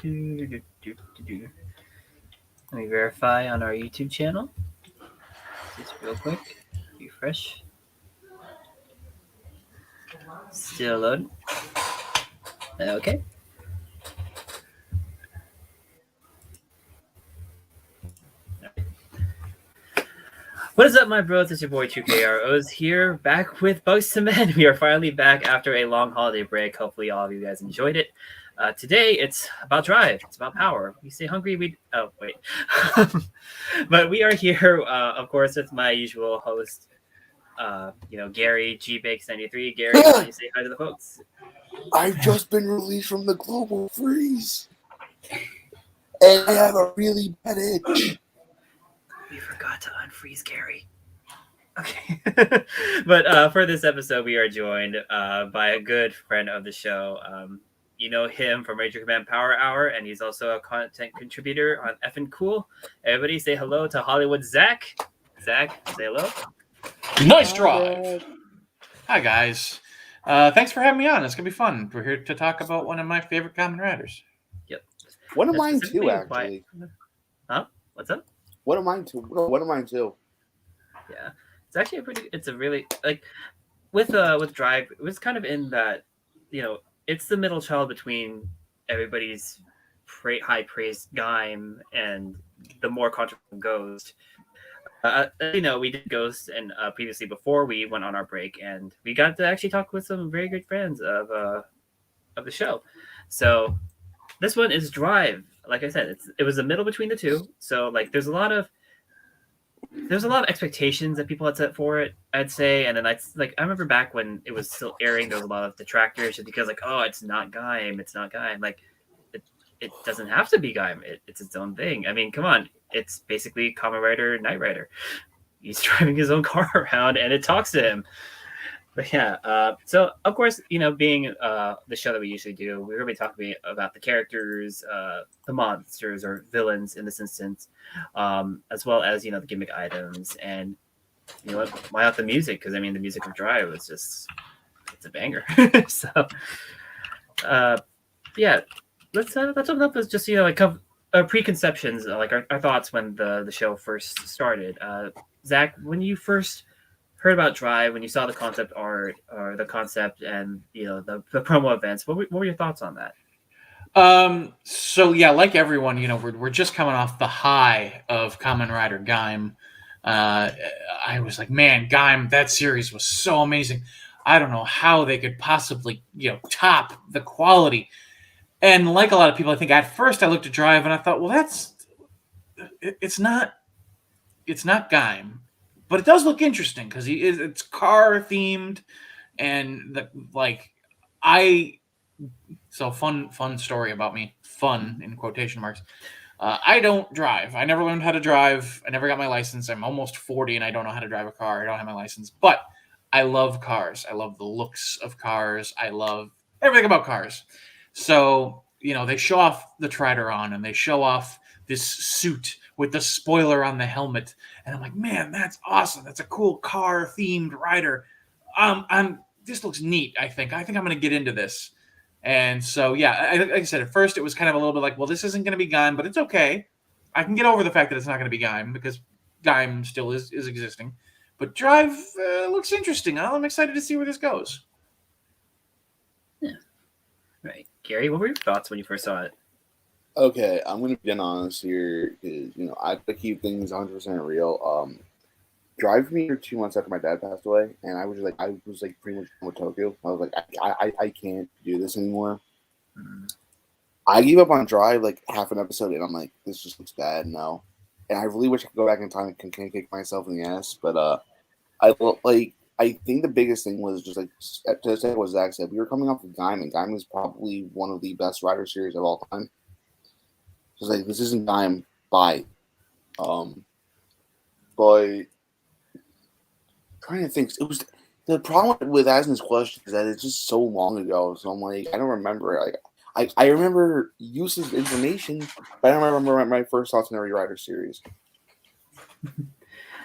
Let me verify on our YouTube channel. Just real quick. Refresh. Still loading. Okay. What is up, my bros? It's your boy 2KROs here, back with Bugz2Men. We are finally back after a long holiday break. Hopefully, all of you guys enjoyed it. Today, it's about drive. It's about power. We stay hungry. Oh, wait. But we are here, of course, with my usual host, Gary GBakes93. Gary, why don't you say hi to the folks? I've just been released from the global freeze, and I have a really bad itch. We forgot to unfreeze Gary. Okay. But for this episode, we are joined by a good friend of the show. You know him from Ranger Command Power Hour, and he's also a content contributor on Effin' Cool. Everybody say hello to Hollywood Zach. Zach, say hello. Nice drive. Hi, guys. Thanks for having me on. It's going to be fun. We're here to talk about one of my favorite Kamen Riders. Yep. One of mine too, actually. Huh? What's up? One of mine too. One of mine too. Yeah. It's actually it's a really, like, with Drive, it was kind of in that, it's the middle child between everybody's high praised Gaim and the more controversial Ghost. We did Ghost and previously before we went on our break, and we got to actually talk with some very good fans of the show. So this one is Drive. Like I said, it was the middle between the two. So like, there's a lot of expectations that people had set for it, I'd say. And then I remember back when it was still airing, there was a lot of detractors just because, like, oh, it's not Gaim. Like, it doesn't have to be Gaim. It's its own thing. I mean, come on. It's basically Kamen Rider Knight Rider. He's driving his own car around and it talks to him. But yeah, so of course, being the show that we usually do, we're going to be talking about the characters, the monsters or villains in this instance, as well as, the gimmick items. And why not the music? Because, I mean, the music of Drive was it's a banger. So, yeah, let's open up as just, preconceptions, like our thoughts when the show first started. Zach, when you first heard about Drive, when you saw the concept art or the concept and the promo events, what were your thoughts on that? So yeah, like everyone, we're just coming off the high of Kamen Rider Gaim. I was like, man, Gaim, that series was so amazing. I don't know how they could possibly, top the quality. And like a lot of people, I think at first I looked at Drive and I thought, well, it's not Gaim, but it does look interesting because it's car themed, and fun story about me, fun in quotation marks. I don't drive. I never learned how to drive. I never got my license. I'm almost 40 and I don't know how to drive a car. I don't have my license, but I love cars. I love the looks of cars. I love everything about cars. So, they show off the Trideron and they show off this suit with the spoiler on the helmet. And I'm like, man, that's awesome. That's a cool car-themed rider. This looks neat, I think. I think I'm going to get into this. And so, yeah, like I said, at first it was kind of a little bit like, well, this isn't going to be Gaim, but it's okay. I can get over the fact that it's not going to be Gaim because Gaim still is existing. But Drive looks interesting. I'm excited to see where this goes. Yeah. Right. Gary, what were your thoughts when you first saw it? Okay, I'm going to be honest here because, I have to keep things 100% real. Drive me 2 months after my dad passed away, and I was pretty much done with Tokyo. I was like, I can't do this anymore. Mm-hmm. I gave up on Drive like half an episode, and I'm like, this just looks bad. No, and I really wish I could go back in time and can kick myself in the ass. But I think the biggest thing was just like to say what Zach said. We were coming off of Gaim, and Gaim is probably one of the best rider series of all time. So like, this isn't Gaim, bye. But trying to think, it was the problem with asking this question is that it's just so long ago. So I'm like, I don't remember. Like, I remember useless information, but I don't remember my first thoughts on every rider series.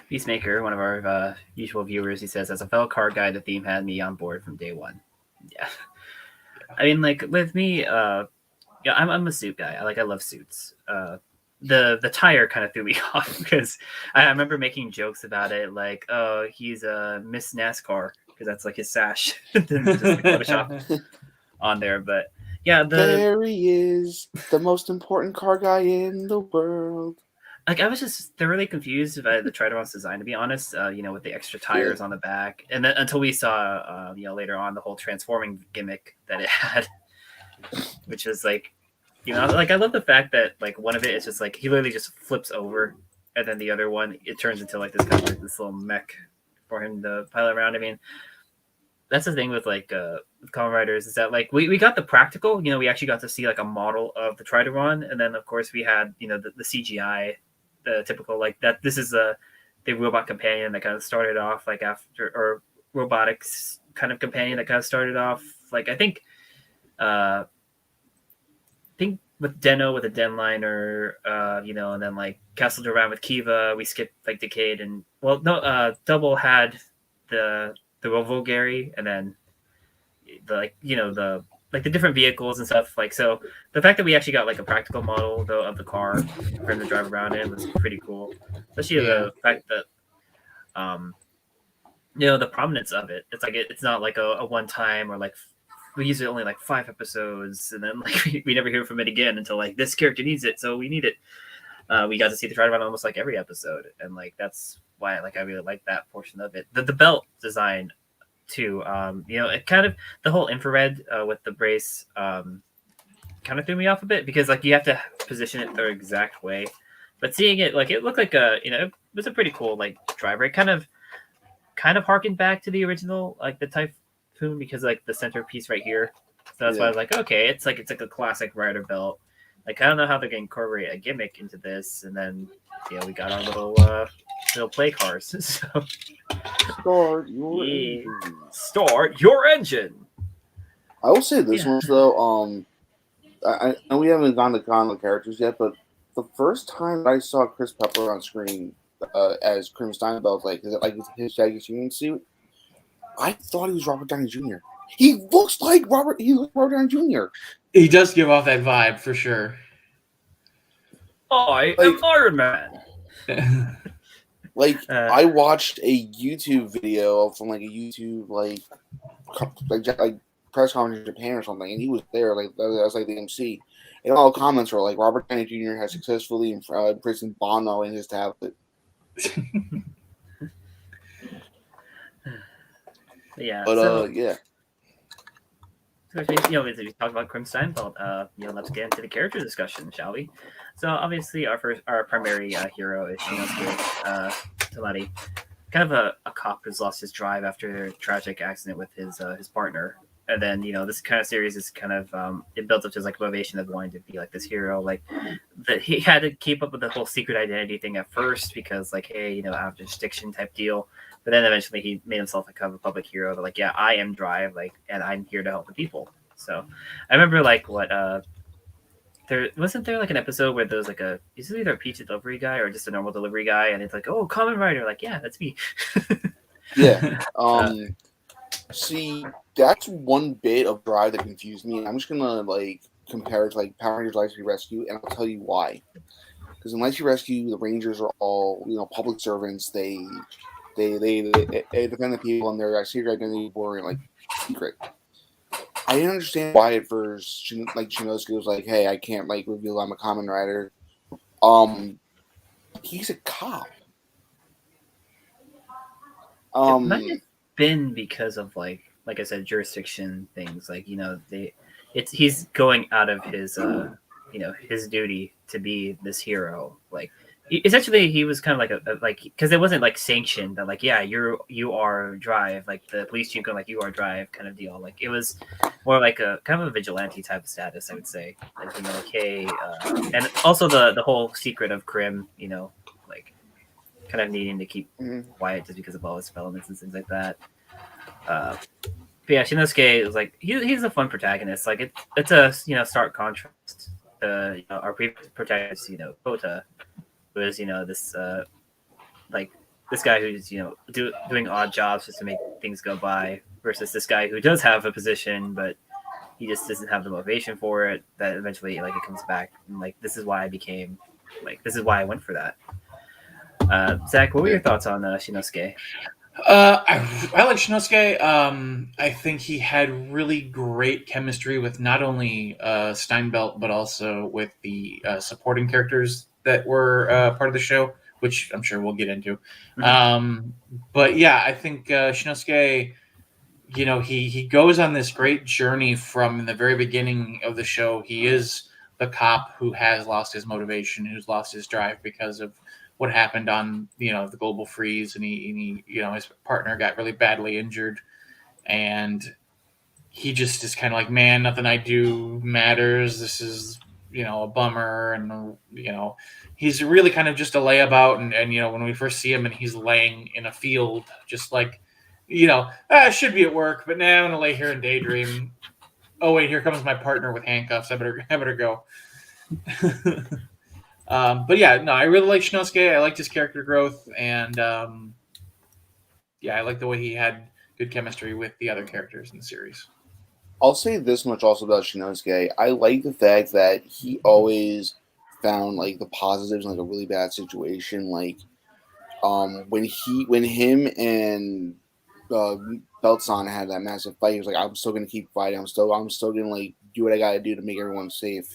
Peacemaker, one of our usual viewers, he says, as a fellow car guy, the theme had me on board from day one. Yeah. I mean, like, with me, Yeah, I'm a suit guy. I love suits. The tire kind of threw me off because I remember making jokes about it, like, oh, he's a Miss NASCAR because that's like his sash, then just like Photoshop on there. But yeah, There he is, the most important car guy in the world. like I was just thoroughly confused by the Trideron's design, to be honest. With the extra tires on the back, and then until we saw, later on the whole transforming gimmick that it had, which was like, like I love the fact that like one of it is just like he literally just flips over, and then the other one it turns into like this kind of like this little mech for him to pilot around. I mean, that's the thing with like with Kamen Riders is that like we got the practical. We actually got to see like a model of the Trideron, and then of course we had the CGI, the typical like that. This is the robot companion that kind of started off like after, or robotics kind of companion that kind of started off like I think with Deno with a Denliner, and then like Castle Duran with Kiva, we skipped like Decade and Double had the Rovo Gary, and then the different vehicles and stuff. Like so, the fact that we actually got like a practical model though of the car for him to drive around in was pretty cool. Especially the fact that the prominence of it. It's like it's not like a one time or like we use it only like 5 episodes, and then like we never hear from it again until like this character needs it, so we need it. We got to see the Trideron almost like every episode, and like that's why like I really like that portion of it. The belt design too, it kind of the whole infrared with the brace kind of threw me off a bit because like you have to position it the exact way. But seeing it like it looked like it was a pretty cool like driver. It kind of harkened back to the original like the Typhoon because like the centerpiece right here. So that's why I was like, okay, it's like a classic rider belt. Like I don't know how they're going to incorporate a gimmick into this, and then we got our little play cars. So Start your engine. I will say this one though. I know we haven't gone to the characters yet, but the first time I saw Chris Pepper on screen as Krim Steinbelt, like his Jagged Union suit, I thought he was Robert Downey Jr. He looks like Robert Downey Jr. He does give off that vibe for sure. I am Iron Man. I watched a YouTube video from like a YouTube like press conference in Japan or something, and he was there. Like that was like the MC, and all the comments were like Robert Downey Jr. has successfully imprisoned Bono in his tablet. Yeah, yeah. So, we talked about Krim Steinfeld. Let's get into the character discussion, shall we? So obviously, our primary hero is Shinosuke Tamari, kind of a cop who's lost his drive after a tragic accident with his partner. And then this kind of series is kind of it builds up to his like motivation of wanting to be like this hero. Like that he had to keep up with the whole secret identity thing at first because like after distinction type deal. But then eventually he made himself a kind of a public hero. That like, yeah, I am Drive, like, and I'm here to help the people. So I remember like what there wasn't there like an episode where there was like is it either a pizza delivery guy or just a normal delivery guy, and it's like, oh, Kamen Rider, like, yeah, that's me. Yeah. See, that's one bit of Drive that confused me. I'm just gonna like compare it to like Power Rangers Lightspeed Rescue, and I'll tell you why. Because in Lightspeed Rescue, the Rangers are all public servants. They defend the people, and their secret identity were like secret. I didn't understand why at first Shinosuke was like, "Hey, I can't like reveal I'm a Kamen Rider." He's a cop. It might have been because of like I said, jurisdiction things. Like he's going out of his his duty to be this hero. Like essentially, he was kind of like because it wasn't like sanctioned that like, yeah, you are Drive, like the police chief going like, you are Drive kind of deal. Like it was more like a kind of a vigilante type of status, I would say. Like like, hey, and also the whole secret of Krim, like kind of needing to keep quiet just because of all his developments and things like that. But yeah, Shinosuke is like he's a fun protagonist. Like it's a stark contrast to our previous protagonist, Kota, who is this like this guy who's doing odd jobs just to make things go by, versus this guy who does have a position, but he just doesn't have the motivation for it. That eventually, like, it comes back, and like, this is why I went for that. Zach, what were your thoughts on Shinosuke? I like Shinosuke. I think he had really great chemistry with not only Steinbelt, but also with the supporting characters that were part of the show, which I'm sure we'll get into. But yeah, I think Shinosuke, he goes on this great journey from the very beginning of the show. He is the cop who has lost his motivation, who's lost his drive because of what happened on the global freeze, and he his partner got really badly injured, and he just is kind of like, man, nothing I do matters. This is a bummer, and he's really kind of just a layabout, and when we first see him and he's laying in a field, just like I should be at work, but now I'm gonna lay here and daydream. Oh wait, here comes my partner with handcuffs. I better go. But yeah, no, I really like Shinosuke. I liked his character growth, and I like the way he had good chemistry with the other characters in the series. I'll say this much also about Shinosuke. I like the fact that he always found like the positives in like a really bad situation. Like when him and Beltsan had that massive fight, he was like, I'm still gonna keep fighting. I'm still gonna like do what I gotta do to make everyone safe.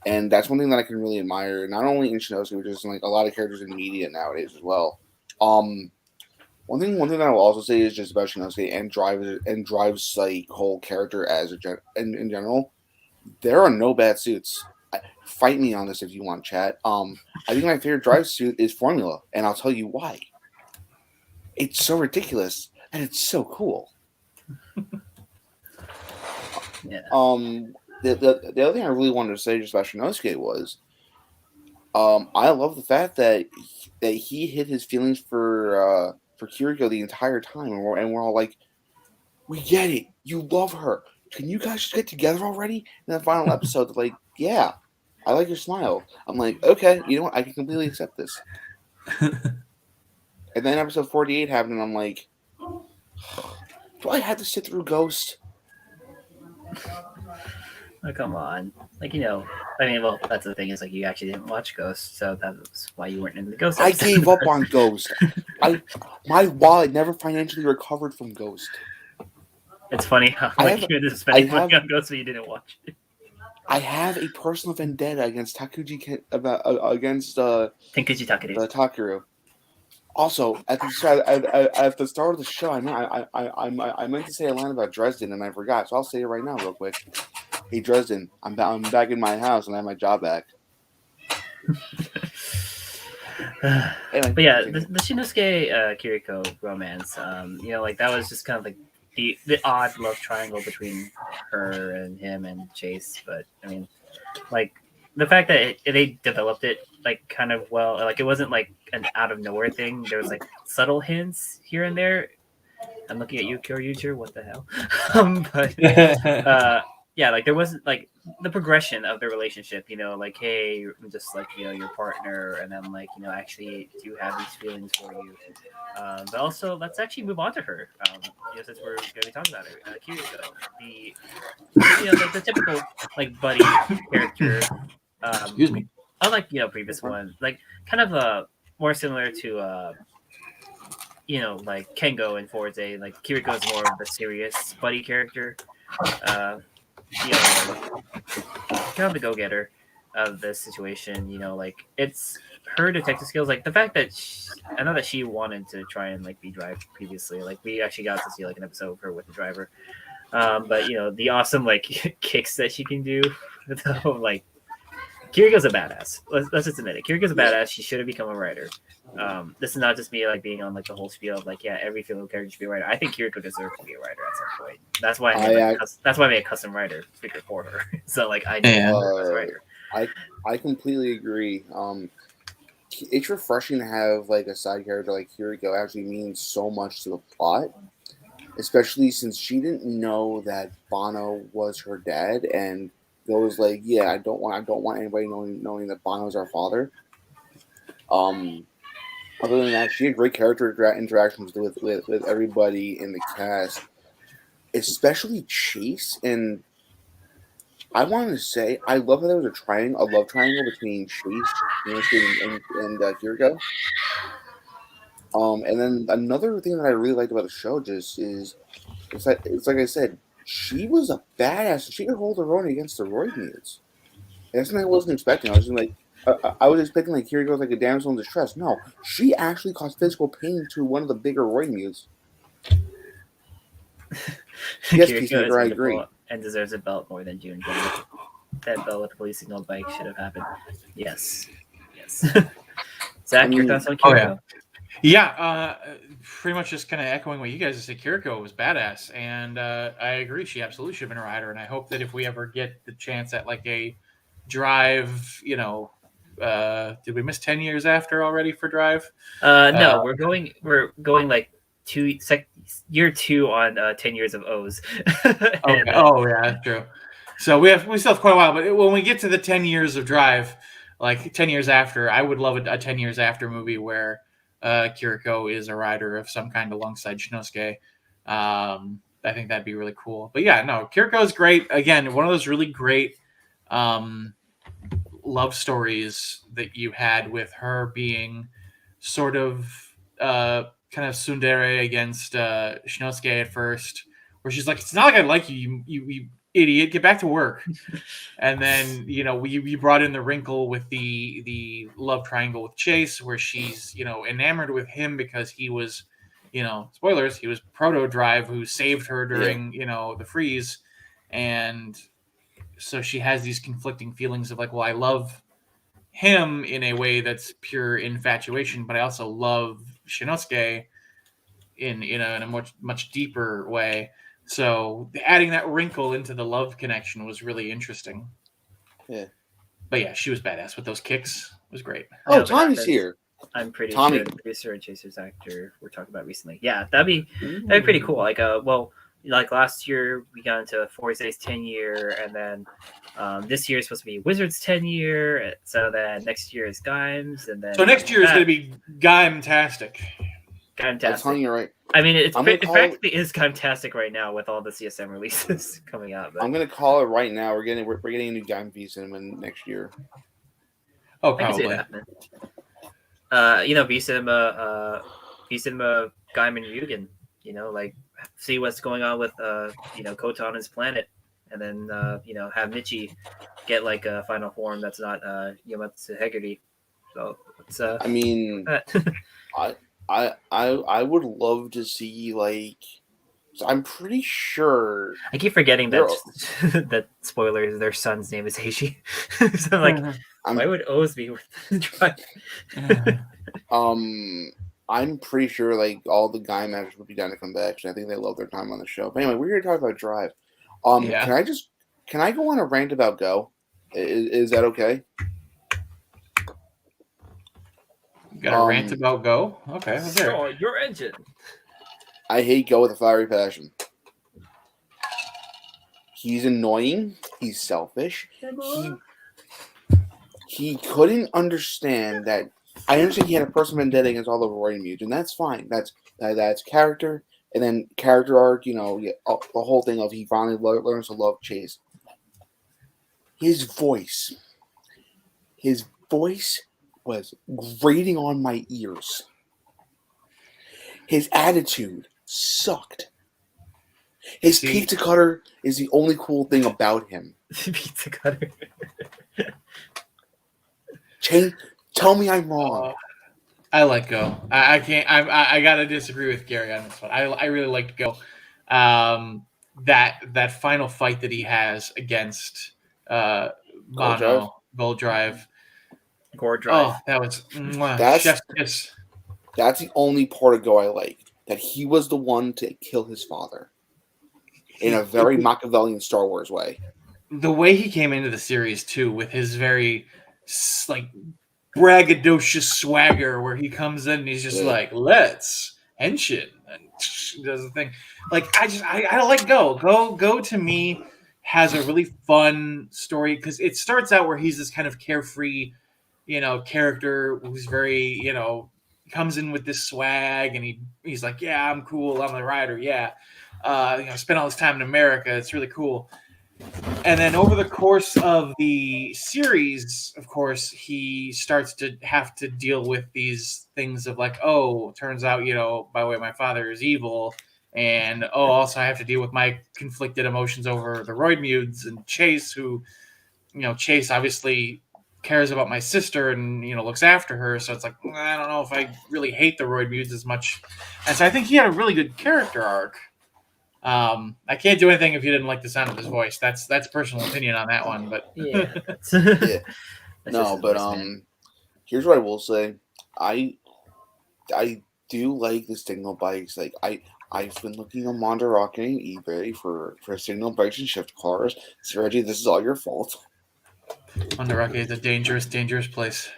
And that's one thing that I can really admire, not only in Shinosuke, but just in like a lot of characters in media nowadays as well. One thing that I will also say is just about Shinosuke and Drive's like whole character as in general. There are no bad suits. Fight me on this if you want, chat. I think my favorite Drive suit is Formula, and I'll tell you why. It's so ridiculous and it's so cool. Yeah. The other thing I really wanted to say just about Shinosuke was, I love the fact that he hid his feelings for Kiriko the entire time, and we're all like, we get it, you love her. Can you guys just get together already? In the final episode, they're like, yeah, I like your smile. I'm like, okay, you know what? I can completely accept this. And then episode 48 happened, and I'm like, do I have to sit through Ghost? Oh, come on. Like, well, that's the thing is, like, you actually didn't watch Ghost, so that's why you weren't into the Ghost episode. I gave up on Ghost. My wallet never financially recovered from Ghost. It's funny how you ended up spending money on Ghost, but you didn't watch it. I have a personal vendetta against Tenkuji Takeru. Also, at the start of the show, I meant to say a line about Dresden, and I forgot, so I'll say it right now real quick. Hey, Dresden, I'm back in my house, and I have my job back. Anyway, but yeah, the Shinosuke Kiriko romance, like that was just kind of like the odd love triangle between her and him and Chase. But I mean, like the fact that they developed it like kind of well, like it wasn't like an out of nowhere thing. There was like subtle hints here and there. I'm looking at you, Kyoryuger. What the hell? But yeah, like there wasn't like the progression of the relationship, like, hey, I'm just like, your partner, and then like, actually do have these feelings for you. But also, let's actually move on to her. Since we're going to be talking about her, Kiriko, the typical like buddy character. Excuse me. Unlike previous one, like kind of more similar to like Kengo and Forze. Like Kiriko is more of a serious buddy character. Kind of the go-getter of the situation. Like it's her detective skills. Like the fact that I know that she wanted to try and like be Drive previously. Like we actually got to see like an episode of her with the driver. But the awesome like kicks that she can do. Like Kiriko's a badass. Let's just admit it. Kiriko's a badass. She should have become a writer. This is not just me like being on like the whole spiel of like, yeah, every female character should be a writer. I think Kiriko deserves to be a writer at some point. That's why I made a custom writer figure for her. So like I know as a writer. I completely agree. It's refreshing to have like a side character like Kiriko actually means so much to the plot, especially since she didn't know that Bono was her dad, and it was like, yeah, I don't want anybody knowing that Bono's our father. Other than that, she had great character interactions with everybody in the cast, especially Chase. And I wanted to say I love that there was a love triangle between Chase, Shinosuke, and Kiriko. And then another thing that I really liked about the show just is it's like I said, she was a badass. She could hold her own against the Roid mutants. That's something I wasn't expecting. I was just like, I was expecting like Kiriko was like a damsel in distress. No, she actually caused physical pain to one of the bigger Roid mutants. Yes, Kiriko is Peacemaker, I agree. wonderful and deserves a belt more than June Gun. That belt with the police signal bike should have happened. Yes. Zach, your thoughts on Kiriko? Yeah, pretty much just kind of echoing what you guys said. Kiriko was badass, and I agree. She absolutely should have been a rider, and I hope that if we ever get the chance at like a Drive, did we miss 10 years after already for Drive? No, we're going like year 2 on 10 years of O's. Okay. Oh yeah, that's true. So we still have quite a while, but when we get to the 10 years of Drive, like 10 years after, I would love a 10 years after movie where Kiriko is a rider of some kind alongside Shinosuke. I think that'd be really cool. But yeah, no, Kiriko is great. Again, one of those really great love stories that you had with her being sort of kind of tsundere against Shinosuke at first, where she's like, "It's not like I like you, you idiot, get back to work." And then we brought in the wrinkle with the love triangle with Chase, where she's enamored with him because he was, spoilers, he was Proto Drive who saved her during the freeze, and so she has these conflicting feelings of like, well, I love him in a way that's pure infatuation, but I also love Shinosuke in a much deeper way. So adding that wrinkle into the love connection was really interesting. Yeah. But yeah, she was badass with those kicks. It was great. Oh, Tommy's here. I'm pretty sure the producer and Chaser's actor we're talking about recently. Yeah, that'd be pretty cool. Like like last year we got into Forze's 10 year, and then this year is supposed to be Wizards 10 year. So then next year is Gaim's, and then next year is going to be Gaim-tastic. I'm telling you right. I mean, it practically is Gaim-tastic right now with all the CSM releases coming out. But I'm gonna call it right now. We're getting a new Gaim V-Cinema next year. Oh, probably. V-Cinema, Gaim and Ryugen. Like see what's going on with Kota on his planet, and then have Michi get like a final form that's not Yamatsu Hegarty. So it's I mean, I would love to see like. I'm pretty sure. I keep forgetting that that spoilers. Their son's name is Heishi. So like, why would O's be with Drive? I'm pretty sure like all the guy matches would be down to come back. I think they love their time on the show. But anyway, we're here to talk about Drive. Can I go on a rant about Go? Is that okay? Got a rant about Go? Okay, let's hear it. Your engine. I hate Go with a fiery passion. He's annoying. He's selfish. He couldn't understand that. I understand he had a personal vendetta against all the Roy mutants, and that's fine. That's character, and then character arc. The whole thing of he finally learns to love Chase. His voice was grating on my ears. His attitude sucked. His pizza cutter is the only cool thing about him. Pizza cutter. Tell me I'm wrong. I like Go. I can't. I gotta disagree with Gary on this one. I really liked Go. That final fight that he has against Gold Drive. Oh, that was chef's kiss. That's the only part of Go I liked. That he was the one to kill his father in a very Machiavellian Star Wars way. The way he came into the series too, with his very like braggadocious swagger, where he comes in and he's just like, "Let's henshin," and does the thing. Like I don't like Go. Go to me has a really fun story because it starts out where he's this kind of carefree, character who's very, comes in with this swag, and he's like, yeah, I'm cool, I'm a rider, yeah. Spent all this time in America, it's really cool. And then over the course of the series, of course, he starts to have to deal with these things of like, oh, turns out, by the way, my father is evil. And, also I have to deal with my conflicted emotions over the Roidmudes and Chase, who, Chase obviously cares about my sister and, looks after her. So it's like, I don't know if I really hate the Roidmudes as much. And so I think he had a really good character arc. I can't do anything if you didn't like the sound of his voice. That's personal opinion on that one, but Yeah. That's, Yeah. that's No, just his but voice, man. here's what I will say. I do like the signal bikes. Like I've been looking on Monderock and eBay for signal bikes and shift cars. So Reggie, this is all your fault. Monderock is a dangerous, dangerous place.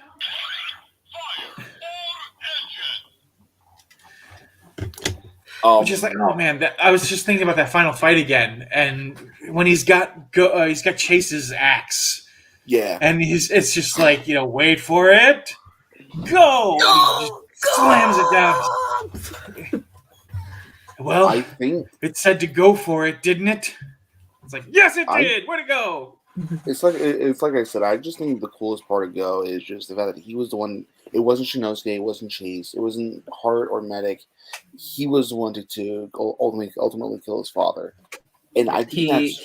Just like, oh man, I was just thinking about that final fight again, and when he's got Chase's axe, yeah, and it's just like, wait for it, go, and he just slams it down. Well, I think it said to go for it, didn't it? It's like, yes, it did. Way to go! it's like I said. I just think the coolest part of Go is just the fact that he was the one. It wasn't Shinosuke. It wasn't Chase. It wasn't Heart or Medic. He was the one to ultimately kill his father. And I think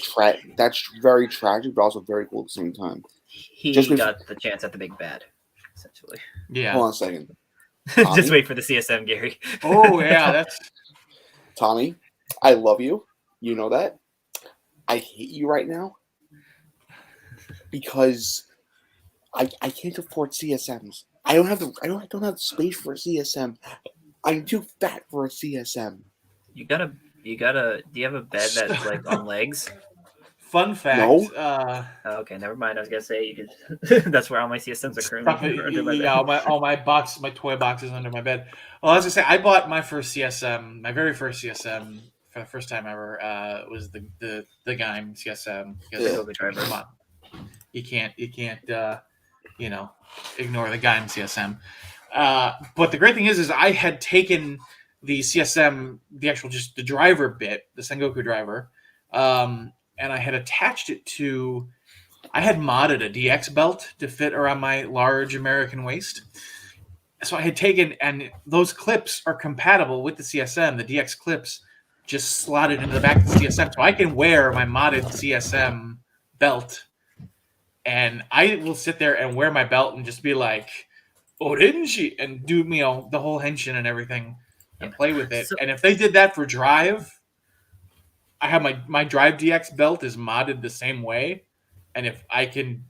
that's very tragic, but also very cool at the same time. He got the chance at the big bad, essentially. Yeah. Hold on a second. Just wait for the CSM, Gary. Oh yeah, that's Tommy. I love you. You know that. I hate you right now because I can't afford CSMs. I don't have the space for a CSM. I'm too fat for a CSM. You gotta. Do you have a bed that's like on legs? Fun fact. No. Okay, never mind. I was gonna say you could. That's where all my CSMs are currently under my bed. all my toy boxes under my bed. Well, as I say, I bought my first CSM, my very first CSM for the first time ever. Was the Gaim CSM. Come on, you can't ignore the Gaim CSM. But the great thing is I had taken the CSM, the actual just the driver bit, the Sengoku driver, and I had attached it to. I had modded a DX belt to fit around my large American waist. So I had taken, and those clips are compatible with the CSM. The DX clips just slotted into the back of the CSM, so I can wear my modded CSM belt, and I will sit there and wear my belt and just be like, "Oh, didn't she?" and do the whole henshin and everything, and play with it. And if they did that for Drive, I have my Drive DX belt is modded the same way, and if I can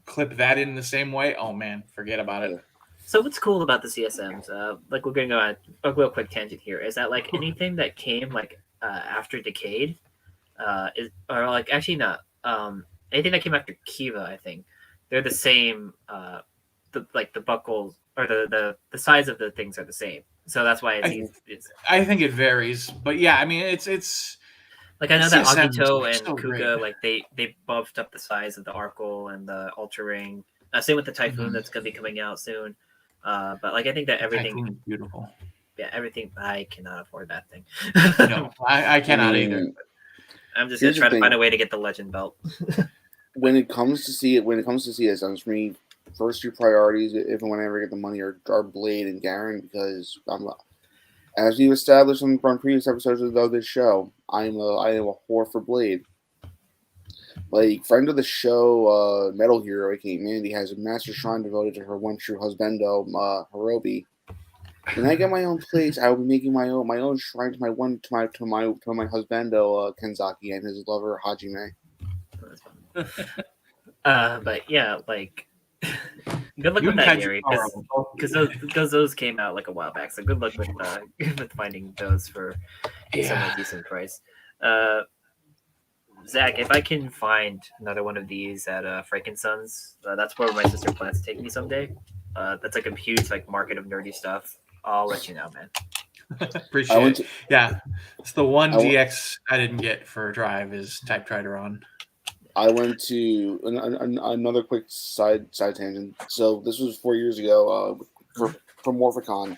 clip that in the same way, oh man, forget about it. So what's cool about the CSMs? Like we're going to go on a real quick tangent here. Is that like anything that came like after Decade, or like actually not anything that came after Kiva? I think they're the same. The buckles or the size of the things are the same. So that's why I think it varies, but yeah, I mean it's. Like I know that Agito and Kuga, like they buffed up the size of the Arkle and the Ultra Ring. Same with the Typhoon that's gonna be coming out soon. But like I think that everything Typhoon is beautiful. Yeah, everything. I cannot afford that thing. No, I cannot either. I'm just gonna try to find a way to get the Legend belt. When it comes to CSMs, for me, first two priorities, if and when I ever get the money, are Blade and Garen, because as we've established on previous episodes of this show, I am a whore for Blade. Like, friend of the show, Metal Hero, aka Mandy, has a master shrine devoted to her one true husbando, Hirobi. When I get my own place, I will be making my own shrine to my husbando, Kenzaki, and his lover, Hajime. But yeah, like good luck with that, Gary, because those came out like a while back. So good luck with finding those for some decent price. Zach, if I can find another one of these at Frankensons, that's where my sister plans to take me someday. That's like a huge like market of nerdy stuff. I'll let you know, man. Appreciate it. Yeah, it's the one DX I didn't get for Drive is Type Trideron. I went to another quick side tangent. So this was 4 years ago for Morphicon.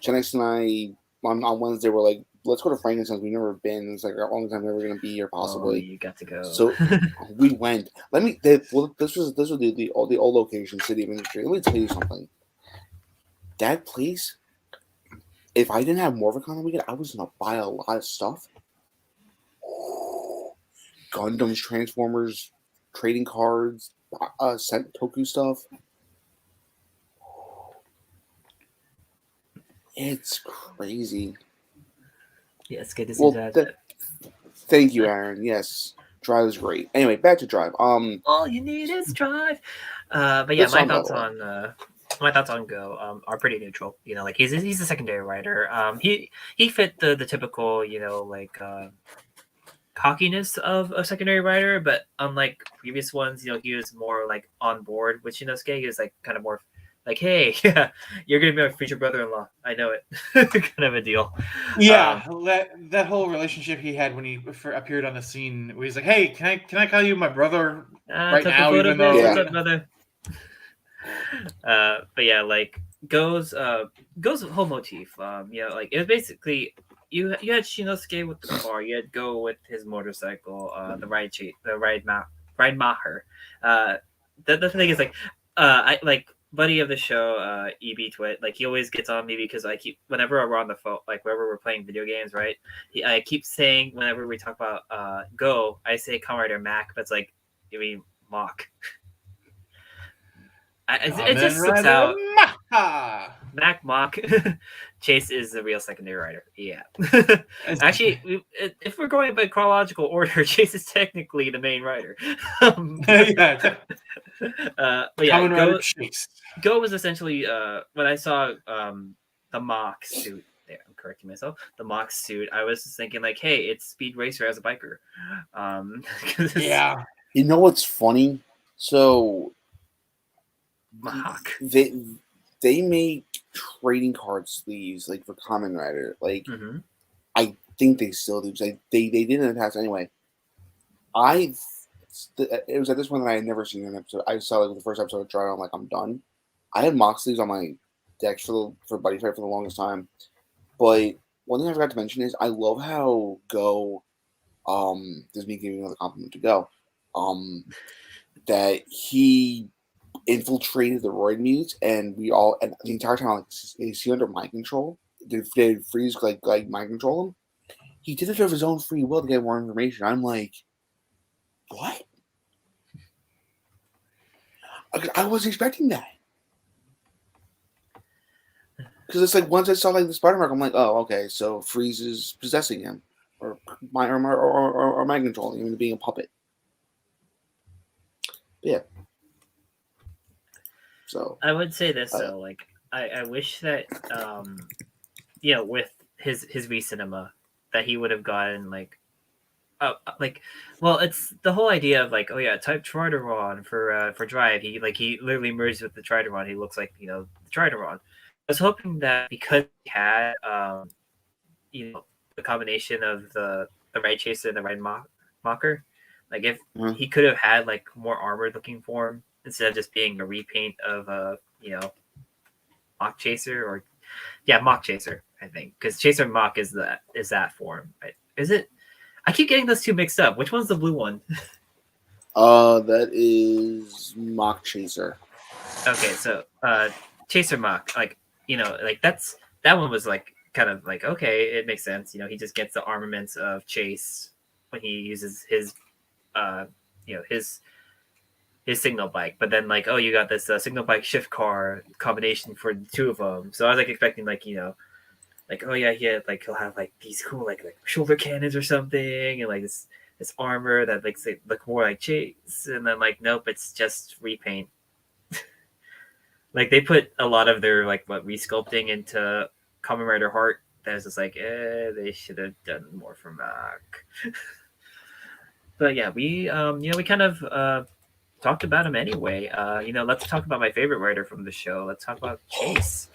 Chenex and I on Wednesday were like let's go to Frankenstein's. We've never been. It's like our only time we're ever gonna be here, Oh, possibly. you got to go. So we went. This was the old location, City of Industry. Let me tell you something. That place. If I didn't have Morphicon on the weekend, I was gonna buy a lot of stuff. Gundams, Transformers, trading cards, Sentoku stuff. It's crazy. Yeah, it's good to see that. Thank you, Aaron. Yes, Drive is great. Anyway, back to Drive. All you need is Drive. But yeah, my thoughts on Go are pretty neutral. You know, like he's a secondary writer. He fit the typical, you know, like cockiness of a secondary writer, but unlike previous ones, you know, he was more like on board with Shinosuke. He was like kind of more like, hey, yeah, you're gonna be my future brother-in-law. I know it, kind of a deal. Yeah, that whole relationship he had when he appeared on the scene, where he's like, "Hey, can I call you my brother right now?" Even though, what's up, brother? But yeah, like Go's whole motif. You know, like it was basically you had Shinosuke with the car, you had Go with his motorcycle, the ride maher. The thing is like, I like buddy of the show, EB Twit. Like he always gets on me because I keep whenever we're on the phone, like whenever we're playing video games, right? I keep saying whenever we talk about Go, I say Kamen Rider Mac, but it's like you mean Mock. It just slips out. Mac Mock. Chase is the real secondary writer. Yeah. Actually, if we're going by chronological order, Chase is technically the main writer. yeah. But yeah, Go was essentially when I saw the mock suit. There, I'm correcting myself. The mock suit. I was just thinking like, hey, it's Speed Racer as a biker. Yeah. You know what's funny? So mock. They make trading card sleeves like for Kamen Rider. Like I think they still do. They did in the past anyway. It was at this one that I had never seen an episode. I saw like the first episode of Drive. I'm like, I'm done. I had mock sleeves on my decks for Buddy Fight for the longest time. But one thing I forgot to mention is I love how Go. This is me giving another compliment to Go. That he infiltrated the Roid mutes, and the entire time, like, is he under mind control? Did Freeze like mind control him? He did it of his own free will to get more information. I'm like, what? I wasn't expecting that. Because it's like once I saw like the spider mark, I'm like, oh, okay, so Freeze is possessing him, or mind controlling him into being a puppet. But yeah. So I would say this though, like I wish that you know, with his V-Cinema, that he would have gotten like well, it's the whole idea of like, oh yeah, type Trideron for Drive. He literally merged with the Trideron. He looks like, you know, the Trideron. I was hoping that because he had you know, the combination of the Ride Chaser and the Ride Mocker, like if he could have had like more armored looking form instead of just being a repaint of you know, Mock Chaser or Mock Chaser, I think, because Chaser and Mock is that form, right? Is it? I keep getting those two mixed up. Which one's the blue one? That is Mock Chaser. Okay, so Chaser Mock, like, you know, like that one was like kind of like, okay, it makes sense. You know, he just gets the armaments of Chase when he uses his you know, his signal bike, but then like, oh, you got this signal bike shift car combination for the two of them. So I was like expecting like, you know, like, oh yeah, like he'll have like these cool like shoulder cannons or something, and like this armor that like look more like Chase, and then like, nope, it's just repaint. Like they put a lot of their like resculpting into Kamen Rider Heart. That's just like, they should have done more for Mac. But yeah, we you know, we kind of talked about him anyway. You know, let's talk about my favorite writer from the show. Let's talk about Chase.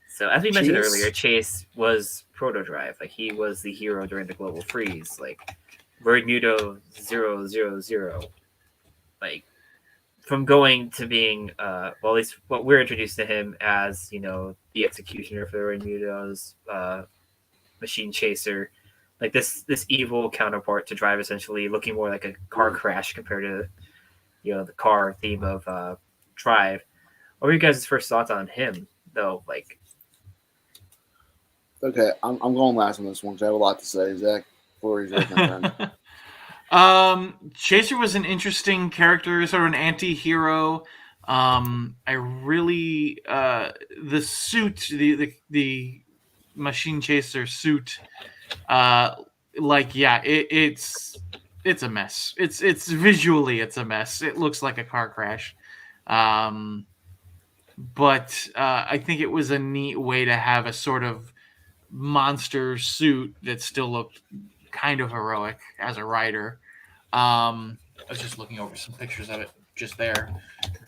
So as we mentioned earlier, Chase was Proto Drive. Like he was the hero during the global freeze. Like Vermuto 000. Like from going to being well, at least what we're introduced to him as, you know, the executioner for the Vermutos. machine chaser, like this evil counterpart to Drive, essentially looking more like a car crash compared to the car theme of Drive. What were you guys' first thoughts on him though? Like, Okay, I'm going last on this one because I have a lot to say. Zach, before he's yours, my friend. Chaser was an interesting character, sort of an anti-hero. I really the suit, the machine chaser suit, it's a mess. It's visually it's a mess. It looks like a car crash. But I think it was a neat way to have a sort of monster suit that still looked kind of heroic as a rider. I was just looking over some pictures of it just there,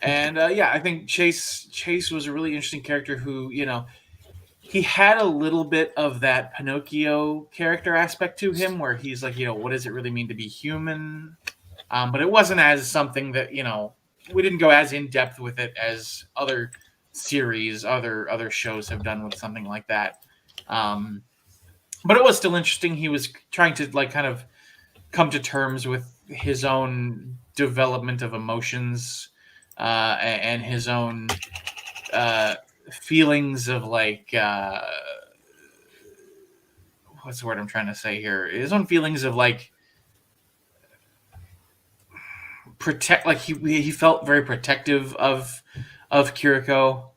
and I think Chase was a really interesting character who, he had a little bit of that Pinocchio character aspect to him, where he's like, what does it really mean to be human? But it wasn't as something that we didn't go as in depth with it as other series, other shows have done with something like that. But it was still interesting. He was trying to kind of come to terms with his own development of emotions and his own feelings of what's the word I'm trying to say here? His own feelings of protect. Like he felt very protective of Kiriko.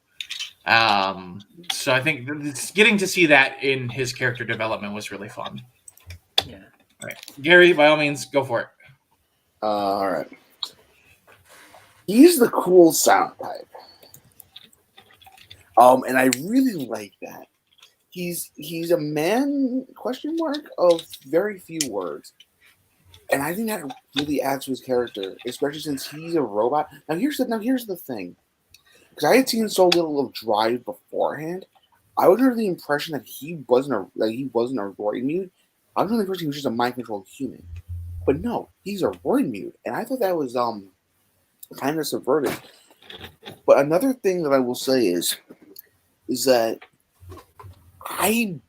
So I think getting to see that in his character development was really fun. Yeah. All right, Gary, by all means, go for it. All right. He's the cool sound type. And I really like that. He's a man of very few words. And I think that really adds to his character, especially since he's a robot. Now here's the thing. Because I had seen so little of Drive beforehand, I was under the impression that he wasn't a roid mute. I was under the impression he was just a mind controlled human. But no, he's a roid mute. And I thought that was kind of subverted. But another thing that I will say is that I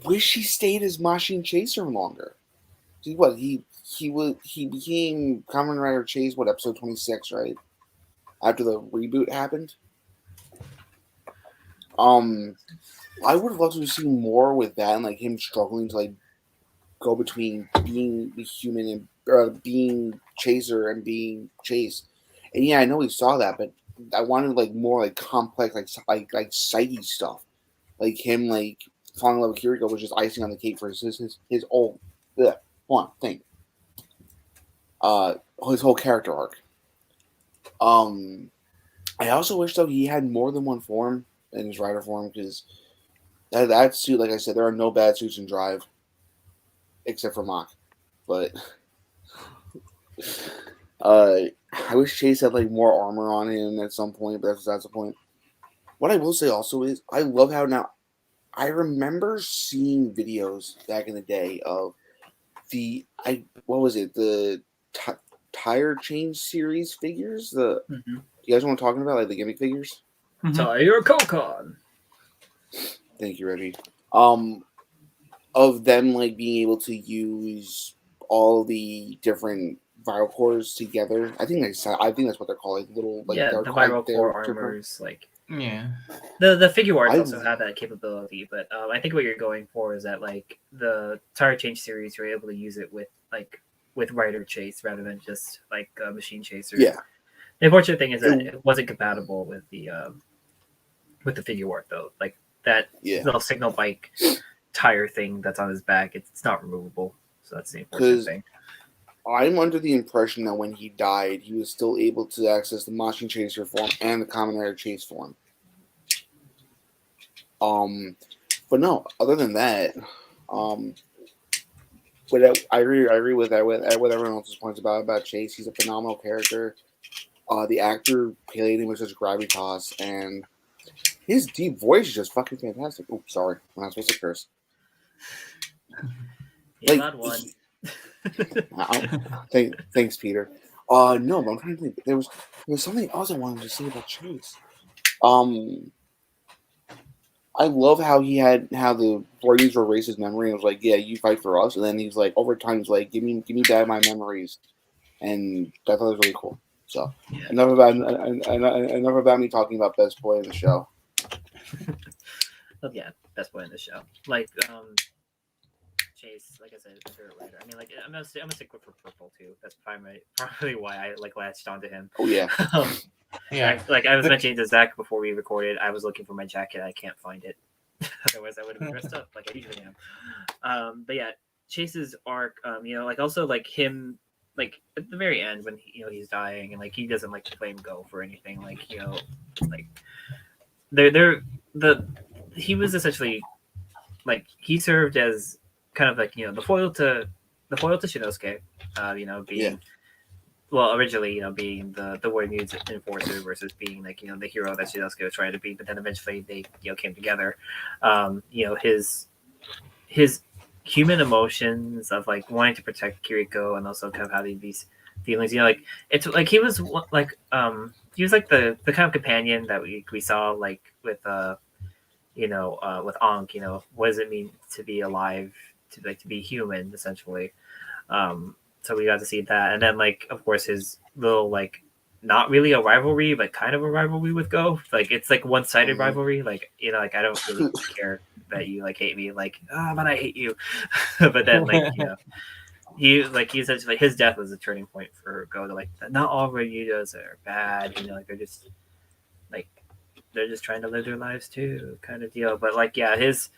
wish he stayed as Machine Chaser longer. See what he became Kamen Rider Chase, episode 26, right? After the reboot happened. I would have loved to see more with that and him struggling to go between being the human and being Chaser and being Chase. And yeah, I know we saw that, but I wanted more complex like psyche stuff. Like him falling in love with Kiriko was just icing on the cake for his old thing. His whole character arc. I also wish though he had more than one form in his rider form, because that suit, like I said, there are no bad suits in Drive except for Mach. But I wish Chase had more armor on him at some point, but that's the point. What I will say also is I love how now I remember seeing videos back in the day of the tire change series figures. You guys know what I'm talking about, the gimmick figures? Tire Kokon. Thank you, Reggie. Of them being able to use all the different viral cores together. I think that's what they're called. Little the viral core armors. Yeah. The figure arts also have that capability, but I think what you're going for is that the tire change series, you're able to use it with Rider Chase rather than just a Machine Chaser. Yeah. The unfortunate thing is that it wasn't compatible with the figure art though. That little signal bike tire thing that's on his back, it's not removable. So that's the unfortunate thing. I'm under the impression that when he died, he was still able to access the Machine Chaser form and the Kamen Rider Chase form. But no, other than that, but I agree with that. With everyone else's points about Chase, he's a phenomenal character. The actor played him with such gravitas, and his deep voice is just fucking fantastic. Oh, sorry, I'm not supposed to curse. He's not one. Thanks, Peter. No, but I'm trying to think. There was something else I wanted to say about Chase. I love how the Royals were erased his memory and was like, yeah, you fight for us, and then he's like, over time, he's like, give me back my memories, and I thought it was really cool. So Yeah. enough about me talking about best boy in the show. Oh, yeah, best boy in the show. Like, Chase, like I said, favorite writer. I mean, like, I'm gonna stick with for Purple too. That's probably why I like latched onto him. Oh yeah, Yeah. Like I was mentioning to Zach before we recorded, I was looking for my jacket. I can't find it. Otherwise, I would have been dressed up like I usually am. But yeah, Chase's arc. Like also like him, like at the very end when he's dying and like he doesn't like to blame Go for anything. Like like he was essentially like he served as kind of like the foil to Shinosuke. Being well, originally, being the Warrior Muse enforcer versus being like the hero that Shinosuke was trying to be, but then eventually they came together. His human emotions of like wanting to protect Kiriko and also kind of having these feelings. Like it's like he was like the kind of companion that we saw like with with Ankh. What does it mean to be alive, to be human essentially. So we got to see that, and then like of course his little like not really a rivalry, but kind of a rivalry with Go. Like it's like one-sided rivalry. Like like I don't really care that you like hate me. Like but I hate you. But then like he essentially his death was a turning point for Go. To like not all Ryudas are bad. Like they're just trying to live their lives too, kind of deal. But like yeah, his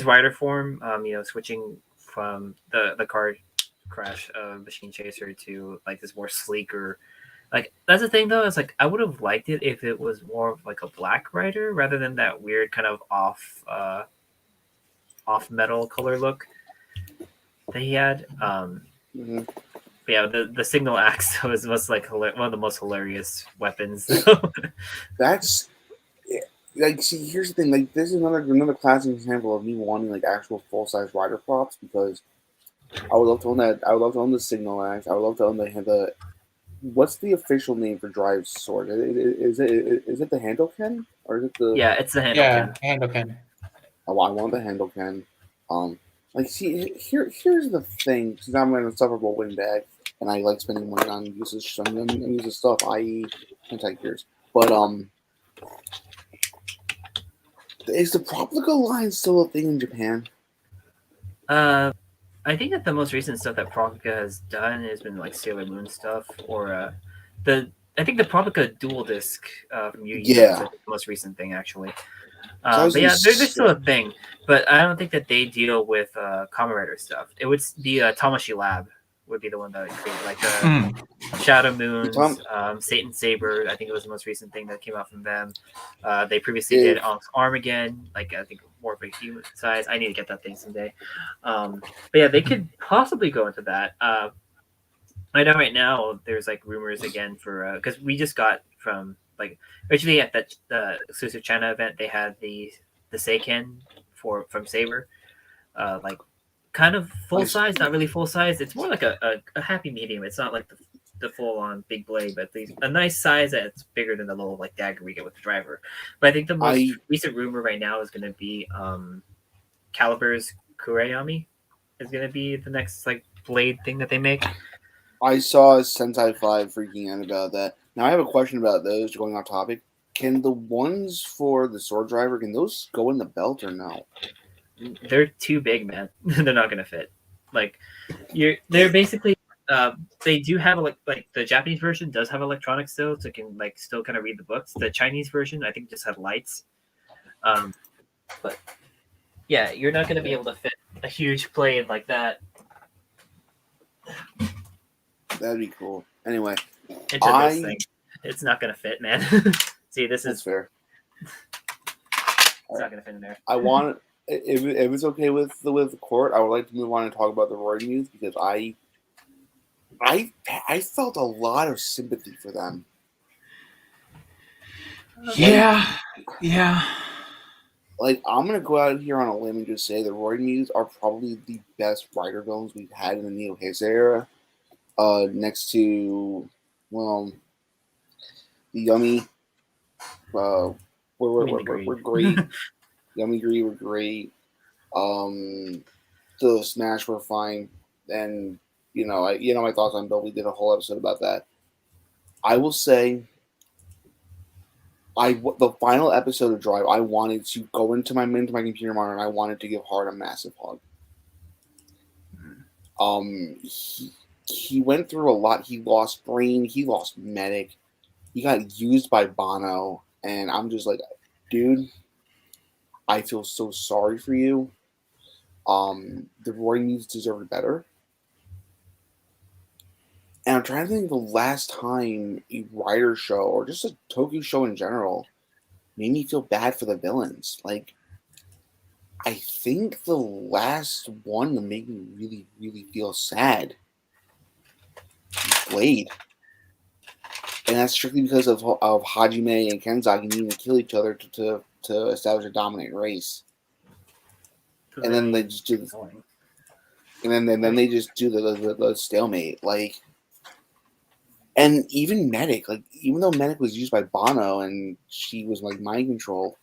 rider form, switching from the car crash of Machine Chaser to like this more sleeker. Like that's the thing though, is like I would have liked it if it was more of like a black rider rather than that weird kind of off metal color look that he had. But yeah, the signal axe was like one of the most hilarious weapons. That's like, see, here's the thing. Like, this is another classic example of me wanting like actual full size rider props because I would love to own that. I would love to own the signal axe. I would love to own the what's the official name for Drive's sword? Is it the handle ken or is it the? Yeah, it's the handle ken. Handle ken. Oh, I want the handle ken. Like, see, here's the thing. Since I'm an insufferable windbag and I like spending money on useless stuff, i.e., anti-gears. But is the Proplica line still a thing in Japan? I think that the most recent stuff that Proplica has done has been like Sailor Moon stuff, or I think the Proplica dual disc from Yu Yu is the most recent thing actually. But yeah, there's still a thing, but I don't think that they deal with Kamen Rider stuff. It would be Tamashi Lab would be the one that would create like Shadow Moons, Satan Saber. I think it was the most recent thing that came out from them. They previously did Onk's Arm again, like I think more of a human size. I need to get that thing someday. But yeah, they could possibly go into that. I know right now there's like rumors again for because we just got from like originally at that exclusive China event they had the Seiken from Saber, like kind of full size, not really full size. It's more like a happy medium. It's not like the full on big blade, but a nice size that's bigger than the little like dagger we get with the driver. But I think the most recent rumor right now is going to be Caliber's Kurayami is going to be the next like blade thing that they make. I saw Sentai 5 freaking out about that. Now I have a question about those. Going off topic, can the ones for the sword driver can those go in the belt or no? They're too big, man. They're not gonna fit. Like they're basically they do have like the Japanese version does have electronics still, so it can like still kind of read the books. The Chinese version I think just had lights. But yeah, you're not gonna be able to fit a huge blade like that. That'd be cool. Anyway, into this thing. It's not gonna fit, man. See, this is fair. It's not gonna fit in there. I want if it's okay with the court, I would like to move on and talk about the Roy Muse because I felt a lot of sympathy for them. Yeah. Like, I'm gonna go out here on a limb and just say the Roy Muse are probably the best rider villains we've had in the Neo Heisei era. Next to the Yummy, we're great. Yummy Gree were great. The Smash were fine, and my thoughts on Bill. We did a whole episode about that. I will say, the final episode of Drive, I wanted to go into my computer monitor and I wanted to give Hart a massive hug. He went through a lot. He lost Brain. He lost Medic. He got used by Bono, and I'm just like, dude, I feel so sorry for you. The Roy needs deserved better. And I'm trying to think of the last time a Rider show or just a Tokyo show in general made me feel bad for the villains. Like, I think the last one to make me really, really feel sad was Blade. And that's strictly because of Hajime and Kenzaki needing to kill each other to establish a dominant race. And then they just do this. And then they just do the stalemate. Like, and even Medic, like, even though Medic was used by Bono and she was like mind control,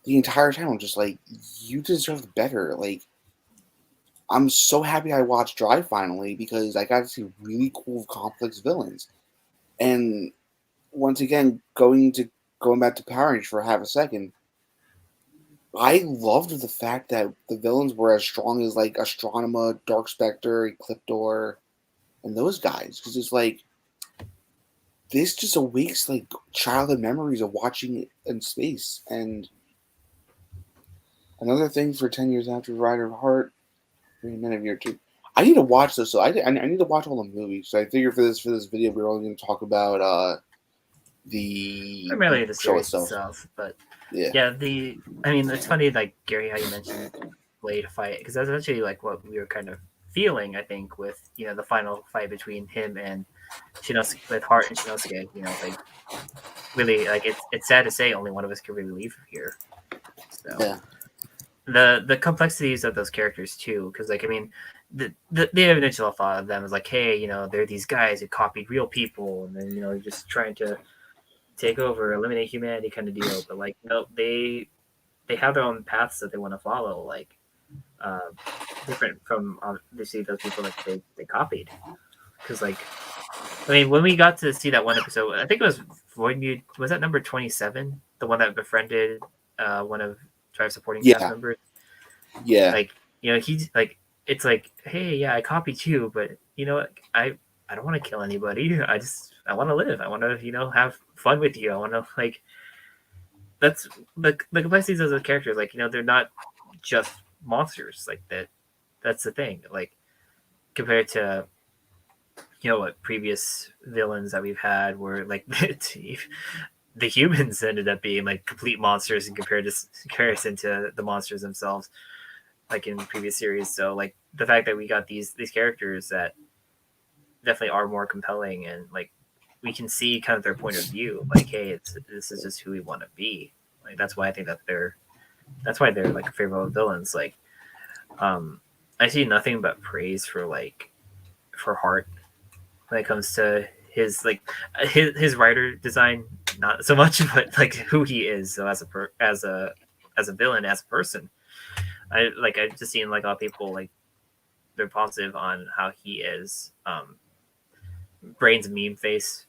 the entire time I'm just like, you deserve better. Like, I'm so happy I watched Drive finally because I got to see really cool, complex villains. And once again, going back to Power Rangers for half a second, I loved the fact that the villains were as strong as like Astronema, Dark Spectre, Ecliptor, and those guys. Because it's like, this just awakes like childhood memories of watching it in space. And another thing for 10 years after Rider of Heart, a minute of year two. I need to watch this. So I need to watch all the movies. So I figure for this video, we're only going to talk about primarily the series itself. But yeah, I mean, it's funny, like Gary, how you mentioned Blade fight, because that's actually like what we were kind of feeling, I think, with the final fight between him and Shinosuke, with Heart and Shinosuke. Like, really, like, it's sad to say only one of us can really leave here. So yeah. The complexities of those characters too, because like, I mean, the initial thought of them is like, hey, they're these guys who copied real people, and then just trying to take over, eliminate humanity kind of deal. But like, they have their own paths that they want to follow, like different from obviously those people that they copied. Because like, I mean, when we got to see that one episode, I think it was Void. Was that number 27, the one that befriended one of Drive supporting cast members? Yeah. Like, he's like, it's like, hey, yeah, I copied you, but I don't want to kill anybody. I want to live. I want to, have fun with you. I want to, like, that's the complexities of the characters. Like, they're not just monsters. Like that's the thing. Like, compared to, what previous villains that we've had were like, the humans ended up being like complete monsters in comparison to the monsters themselves, like in previous series. So like the fact that we got these characters that definitely are more compelling, and like we can see kind of their point of view, like, hey, this is just who we want to be. Like, that's why I think that's why they're like favorite villains. Like, I see nothing but praise for Heart when it comes to his his writer design, not so much, but like who he is. So as a villain, as a person, I've just seen like a lot of people like they're positive on how he is. Brain's meme face.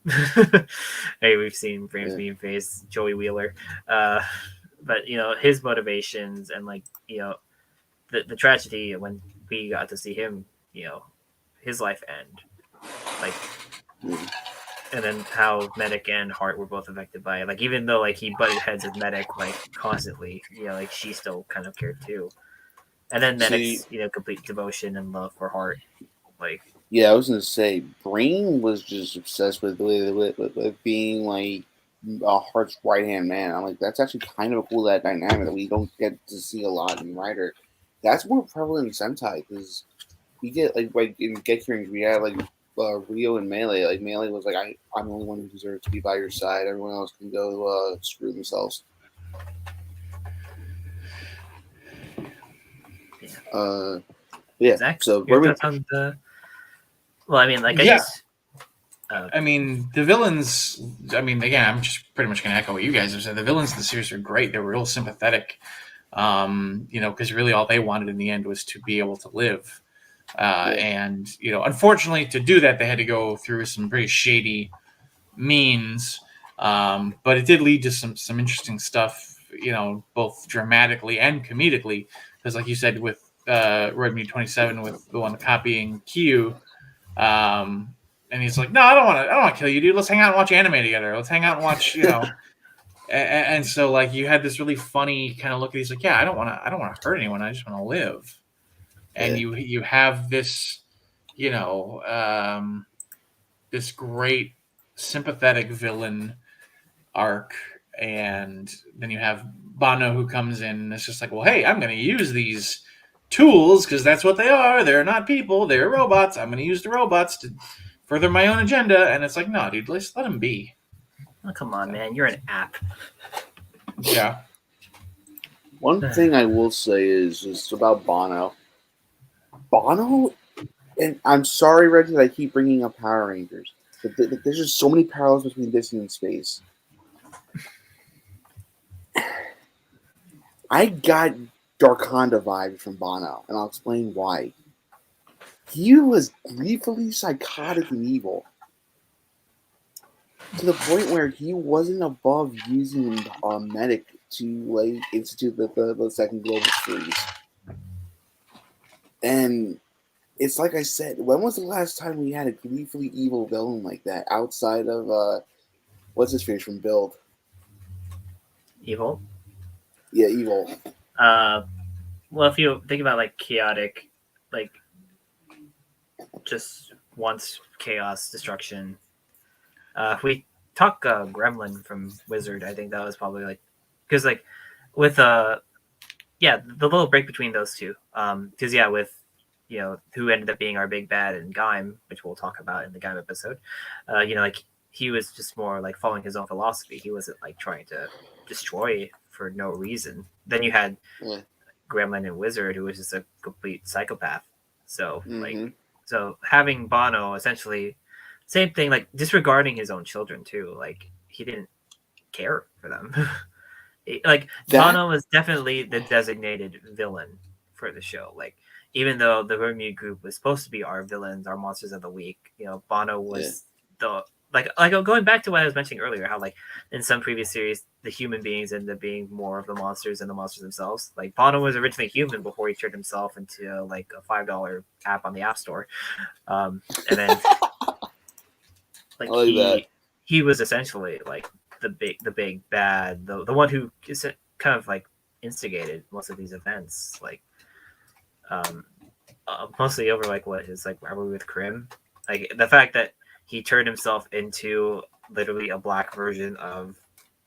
Hey, we've seen Brain's meme face, Joey Wheeler. But his motivations and like the tragedy when we got to see him, his life end, like, and then how Medic and Heart were both affected by it. Like, even though like he butted heads with Medic like constantly, like she still kind of cared too. And then Medic's complete devotion and love for Heart, like. Yeah, I was gonna say, Brain was just obsessed with being like Heart's right hand man. I'm like, that's actually kind of a cool dynamic that we don't get to see a lot in Rider. That's more prevalent in Sentai because we get like in Gekirans we had like Rio and Melee. Like Melee was like, I'm the only one who deserves to be by your side. Everyone else can go screw themselves. Yeah. Zach, so your thoughts on the? Well, I mean, like, I mean, the villains. I mean, again, I'm just pretty much going to echo what you guys have said. The villains of the series are great. They're real sympathetic. Because really all they wanted in the end was to be able to live. And, unfortunately to do that, they had to go through some pretty shady means. But it did lead to some interesting stuff, both dramatically and comedically. Because like you said, with Roid 27, with the one copying Q, and he's like, no, I don't want to kill you, dude. Let's hang out and watch anime together. Let's hang out and watch, and so like you had this really funny kind of look at. He's like, yeah, I don't want to hurt anyone. I just want to live. And you have this, this great sympathetic villain arc, and then you have Bano who comes in and it's just like, well, hey, I'm going to use these tools because that's what they are. They're not people, they're robots. I'm going to use the robots to further my own agenda. And it's like, no, dude, let's let them be. Oh, come on, man, you're an app. Yeah. One thing I will say is just about Bono. Bono, and I'm sorry, Reggie, that I keep bringing up Power Rangers, but there's just so many parallels between this and Space. I got Darkonda vibes from Bono, and I'll explain why. He was gleefully psychotic and evil, to the point where he wasn't above using a medic to institute the second global freeze. And it's like I said, when was the last time we had a gleefully evil villain like that outside of what's his face from Build? Evil? Yeah, Evil. Well, if you think about like chaotic, like just wants chaos, destruction. If we talk Gremlin from Wizard, I think that was probably like, because like with the little break between those two, because with who ended up being our big bad in Gaim, which we'll talk about in the Gaim episode, like he was just more like following his own philosophy. He wasn't like trying to destroy for no reason. Then you had Gremlin and Wizard, who was just a complete psychopath. So so having Bono essentially same thing, like disregarding his own children too. Like he didn't care for them. Like Bono was definitely the designated villain for the show. Like even though the Vermute group was supposed to be our villains, our monsters of the week, Bono was the like going back to what I was mentioning earlier, how like in some previous series the human beings ended up being more of the monsters than the monsters themselves. Like Bono was originally human before he turned himself into like a $5 app on the App Store, and then like he was essentially like the big bad, the one who is kind of like instigated most of these events, like mostly over like what is like rivalry with Krim, like the fact that he turned himself into literally a black version of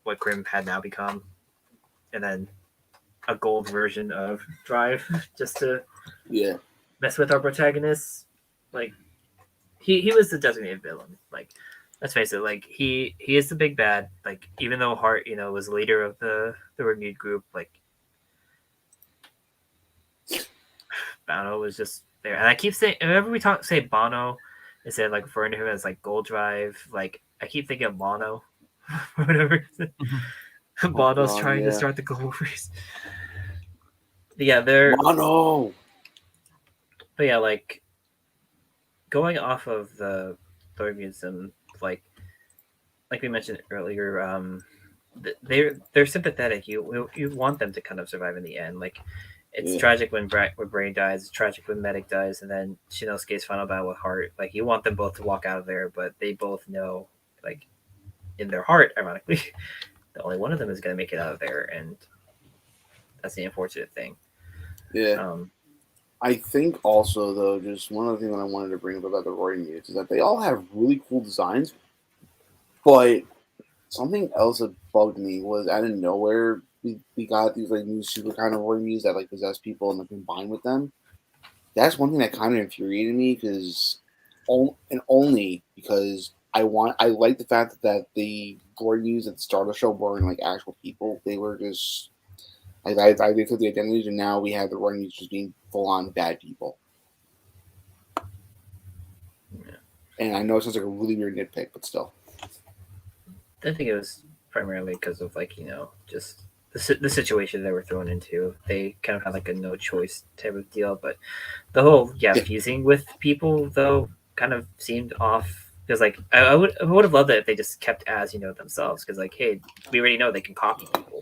what Krim had now become, and then a gold version of Drive just to mess with our protagonists. Like he was the designated villain. Like let's face it, like he is the big bad. Like even though Hart, was leader of the renewed group, like Bono was just there. And I keep saying, whenever we say Bono, instead of like referring to him as like Gold Drive, like I keep thinking of Mono for whatever reason. Bono's trying to start the global freeze. Yeah, they're Mono. But yeah, like going off of the Thor Museum, like we mentioned earlier, they're sympathetic. You want them to kind of survive in the end. Like it's tragic when Brain dies. It's tragic when Medic dies, and then Shinosuke's final battle with Heart. Like you want them both to walk out of there, but they both know, like in their heart, ironically, that only one of them is going to make it out of there, and that's the unfortunate thing. Yeah. I think also though, just one other thing that I wanted to bring up about the Roy Mutes is that they all have really cool designs, but something else that bugged me was out of nowhere we got these like new super kind of Roy Mutes that like possess people and like combine with them. That's one thing that kind of infuriated me because only because I like the fact that the Roy Mutes at the start of the show weren't like actual people. They were just they took the identities, and now we have the Roy Mutes just being full on bad people. Yeah. And I know it sounds like a really weird nitpick, but still. I think it was primarily because of like just the situation they were thrown into. They kind of had like a no choice type of deal, but the whole fusing with people though kind of seemed off because like I would have loved it if they just kept as themselves because like hey, we already know they can copy people.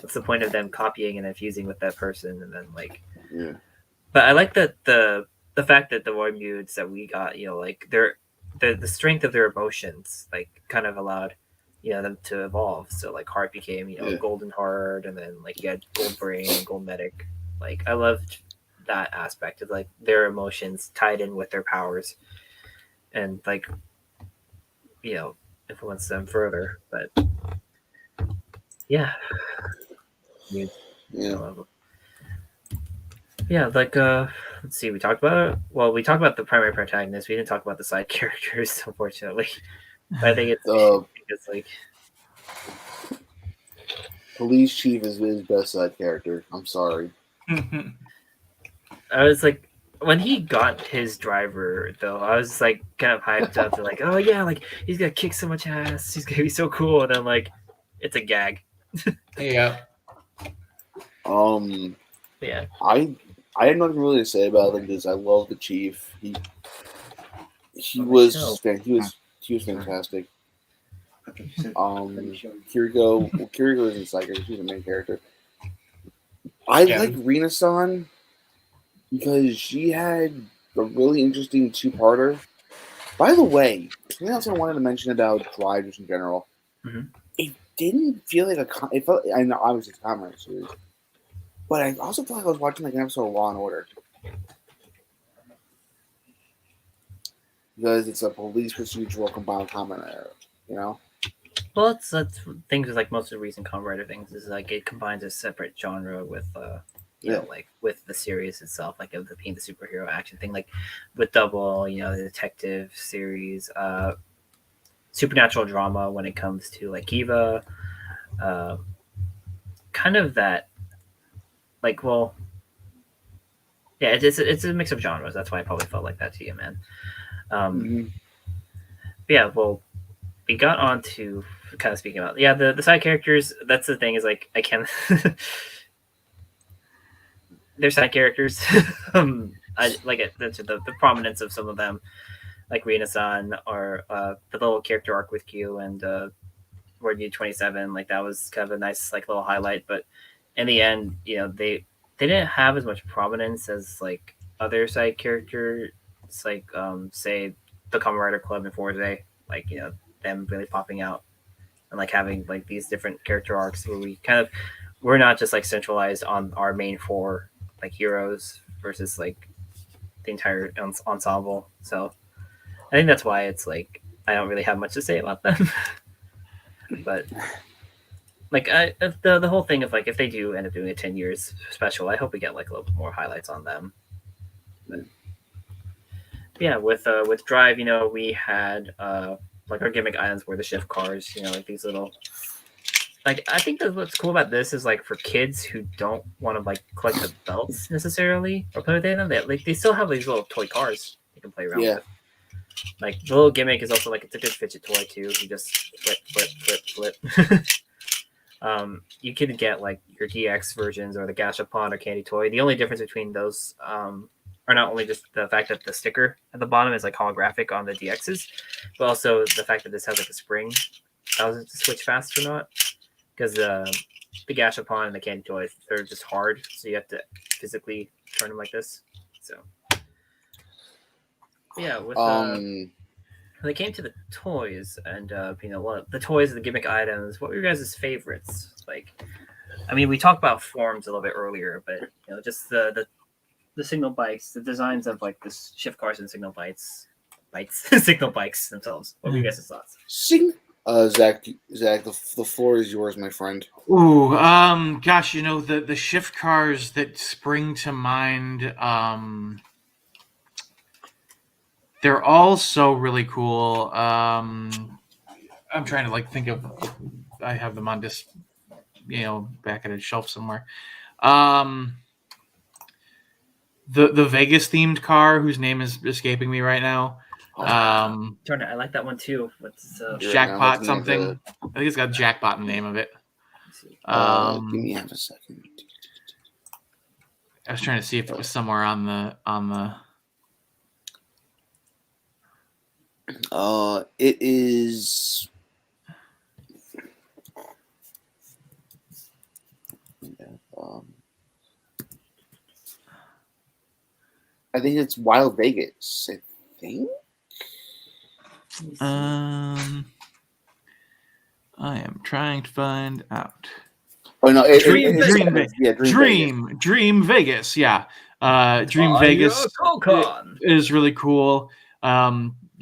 What's the point of them copying and then fusing with that person and then like Yeah. But I like that the fact that the Warmudes that we got, like the strength of their emotions, like kind of allowed, them to evolve. So like Heart became, Yeah. Golden Heart, and then like you had Gold Brain and Gold Medic. Like I loved that aspect of like their emotions tied in with their powers, and like influence them further. But yeah, I Yeah. love them. Yeah, like let's see, we talked about it. Well, we talked about the primary protagonist. We didn't talk about the side characters, unfortunately. But I think it's like Police Chief is his best side character. I'm sorry. I was like when he got his driver though, I was like kind of hyped up to like, oh yeah, like he's gonna kick so much ass, he's gonna be so cool, and then like it's a gag. Yeah. Yeah. I had nothing really to say about him because I love the Chief. He was fantastic. Kiriko isn't psychic. She's the main character. I like Rina-san because she had a really interesting two-parter. By the way, something else I wanted to mention about Drive just in general. Mhm. It didn't feel like it felt. I know obviously it's a Kamen Rider series, but I also felt like I was watching like an episode of Law and Order because it's a police procedural combined Kamen Rider. Well, that's things with like most of the recent Kamen Rider things is like it combines a separate genre with like with the series itself, like of being the superhero action thing, like with Double, the detective series, supernatural drama when it comes to like Eva, kind of that, like it's a mix of genres. That's why I probably felt like that to you, man. Yeah, well, we got on to kind of speaking about the side characters. That's the thing is like I can they're side characters. I like it the prominence of some of them, like Rina-san or the little character arc with Q and Word U27. Like that was kind of a nice like little highlight. But in the end, they didn't have as much prominence as like other side characters, like say the Kamen Rider Club and Forze, like them really popping out and like having like these different character arcs where we're not just like centralized on our main four like heroes versus like the entire ensemble. So I think that's why it's like I don't really have much to say about them. But like the whole thing of like if they do end up doing a 10 years special, I hope we get like a little bit more highlights on them. But yeah, with Drive, we had like our gimmick items were the shift cars, like these little. Like I think that what's cool about this is like for kids who don't want to like collect the belts necessarily or play with them, they still have these little toy cars you can play around with. Like the little gimmick is also like it's a good fidget toy too. You just flip. You can get like your DX versions or the Gashapon or Candy Toy. The only difference between those are not only just the fact that the sticker at the bottom is like holographic on the DXs, but also the fact that this has like a spring allows it to switch fast or not. Because the Gashapon and the Candy Toys, they're just hard, so you have to physically turn them like this. So yeah, with when it came to the toys and the toys and the gimmick items, what were your guys' favorites? Like, I mean, we talked about forms a little bit earlier, but just the signal bikes, the designs of like the shift cars and signal signal bikes themselves. What were you guys' thoughts? Zach, the floor is yours, my friend. Ooh, gosh, the shift cars that spring to mind, they're all so really cool. I'm trying to like think of, I have them on this, back at a shelf somewhere. The Vegas themed car whose name is escaping me right now. Turner, I like that one too. What's Jackpot something? I think it's got Jackpot in the name of it. see. Give me half a second. I was trying to see if it was somewhere on the. It is. I think it's Wild Vegas. I think. I am trying to find out. Oh no! Dream Vegas. Vegas. Yeah, Dream Vegas is really cool.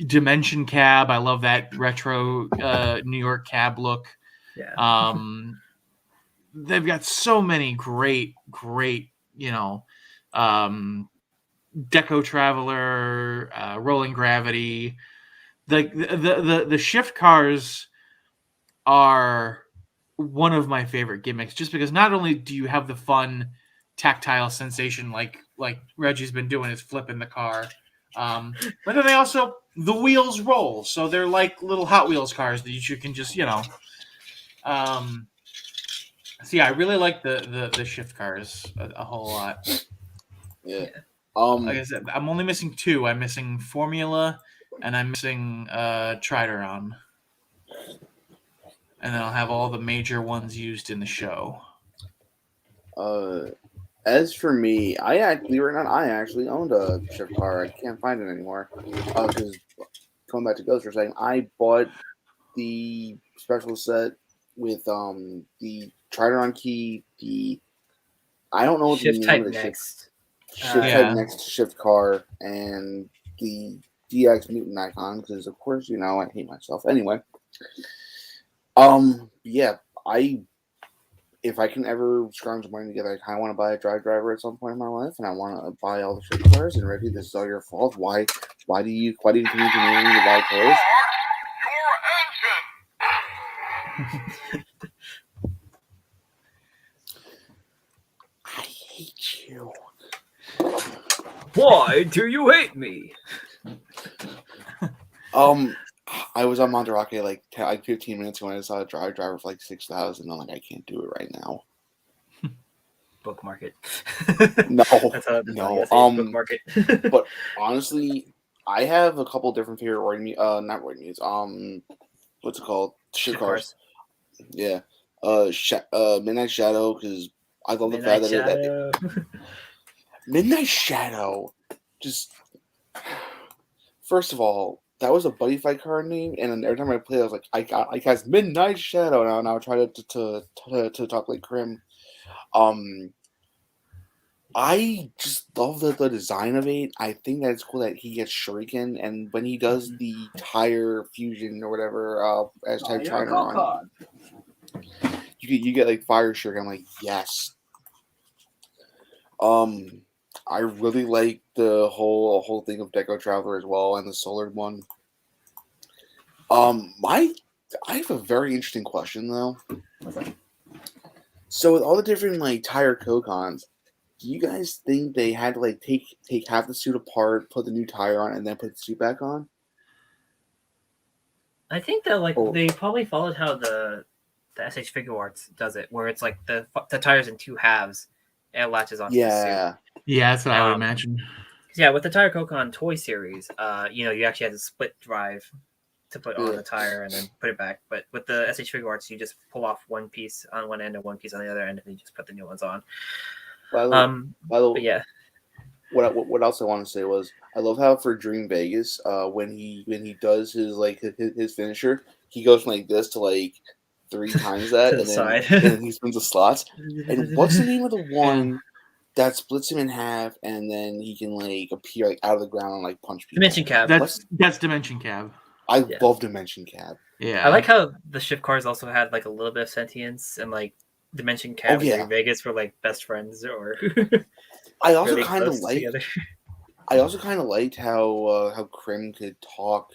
Dimension Cab. I love that retro New York cab look. Yeah. They've got so many great, Deco Traveler, Rolling Gravity. The shift cars are one of my favorite gimmicks, just because not only do you have the fun tactile sensation like Reggie's been doing, is flipping the car, but then they also, the wheels roll, so they're like little Hot Wheels cars that you can just so yeah, I really like the shift cars a whole lot. Yeah. Like I said, I'm only missing 2. I'm missing Formula, and I'm missing Trideron. And then I'll have all the major ones used in the show. As for me, I actually owned a shift car. I can't find it anymore. Because going back to Ghost for a second, I bought the special set with the Trideron key, I don't know what Shift the type name of the next. type next shift car, and the DX mutant icon, because of course I hate myself anyway. Yeah, if I can ever scrounge money together, I kind of want to buy a driver at some point in my life, and I want to buy all the shift cars. And Reggie, this is all your fault. Why do you continue to need me to buy cars? I hate you. Why do you hate me? I was on Monterake like 15 minutes ago, and I saw a driver for like 6,000. I'm like, I can't do it right now. Bookmark it. No, no. Bookmark it. But honestly, I have a couple different favorite not Roy Mutes. What's it called? Shift cars. Yeah. Midnight Shadow, because I love the fact that Midnight Shadow. Just first of all, that was a buddy fight card name, and then every time I play, I was like, I cast Midnight Shadow, and I'll try to talk like Krim. I just love the design of it. I think that it's cool that he gets Shuriken, and when he does the tire fusion or whatever, as type China on, you get like fire Shuriken. I'm like, yes. I really like the whole thing of Deco Traveler as well, and the solar one. I have a very interesting question though. So with all the different like tire Kokons, do you guys think they had to like take half the suit apart, put the new tire on, and then put the suit back on? I think that they probably followed how the SH Figure Arts does it, where it's like the tire's in 2 halves and it latches onto the suit. Yeah, that's what I would imagine. Yeah, with the Tire Kokon toy series, you actually had to split drive to put on the tire and then put it back. But with the SH Figure Arts, you just pull off one piece on one end and one piece on the other end, and then you just put the new ones on. But yeah. What else I want to say was I love how for Dream Vegas, when he does his finisher, he goes from like this to like 3 times that, and then he spins the slots. And what's the name of the one that splits him in half, and then he can like appear like out of the ground and like punch people? Dimension Cab. That's Dimension Cab. I love Dimension Cab. Yeah, I like how the shift cars also had like a little bit of sentience, and like Dimension Cab and Dream Vegas were like best friends, or I also kind of liked how Krim could talk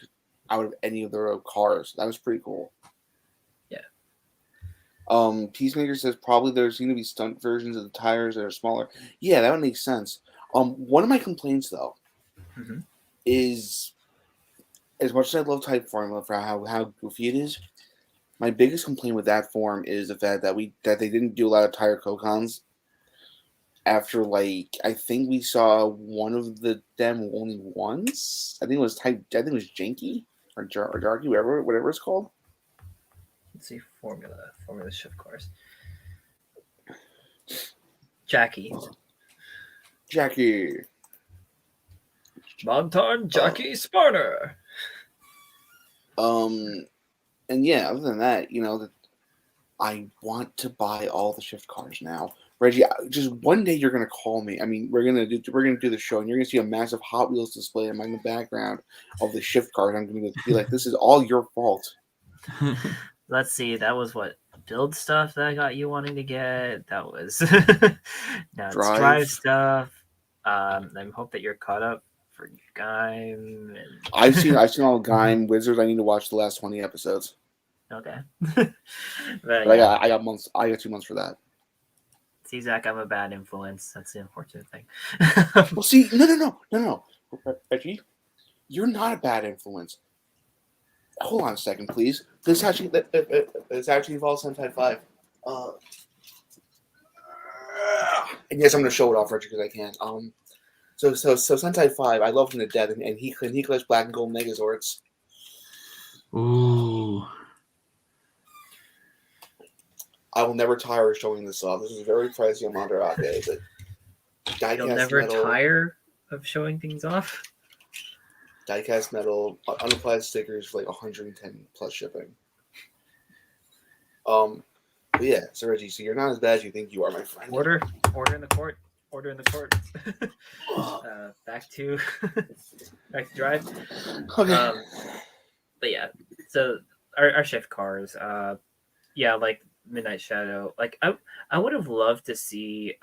out of any of their cars. That was pretty cool. Yeah. Peacemaker says probably there's going to be stunt versions of the tires that are smaller. Yeah, that would make sense. One of my complaints though is, as much as I love Type Formula for how goofy it is, My biggest complaint with that form is the fact that they didn't do a lot of tire Kokons. After I think we saw one of them only once. I think it was Janky or Darky, whatever it's called. Let's see, Formula shift cars. Jackie. Monton Jackie Sparner. And yeah, other than that, I want to buy all the shift cars now. Reggie, just one day you're gonna call me. I mean, we're gonna do the show, and you're gonna see a massive Hot Wheels display in the background of the shift cars. I'm gonna be like, "This is all your fault." Let's see. That was what build stuff that got you wanting to get. That was now it's drive stuff. I hope that you're caught up for Gaim. I've seen all Gaim Wizards. I need to watch the last 20 episodes. Okay, but yeah. I got months. I got 2 months for that. See, Zach, I'm a bad influence. That's the unfortunate thing. Well, see, no, Reggie, you're not a bad influence. Hold on a second, please. This actually involves Sentai 5. And yes, I'm going to show it off, Reggie, because I can. So Sentai 5, I love him to death, and he collects black and gold Megazords. Ooh. I will never tire of showing this off. This is very pricey on Mandarake, but you'll never tire of showing things off? Die-cast metal, unapplied stickers for 110 plus shipping. But yeah, so Reggie, so you're not as bad as you think you are, my friend. Order in the court. Back to Drive. Okay. But yeah, so our shift cars, yeah, Midnight Shadow. I would have loved to see,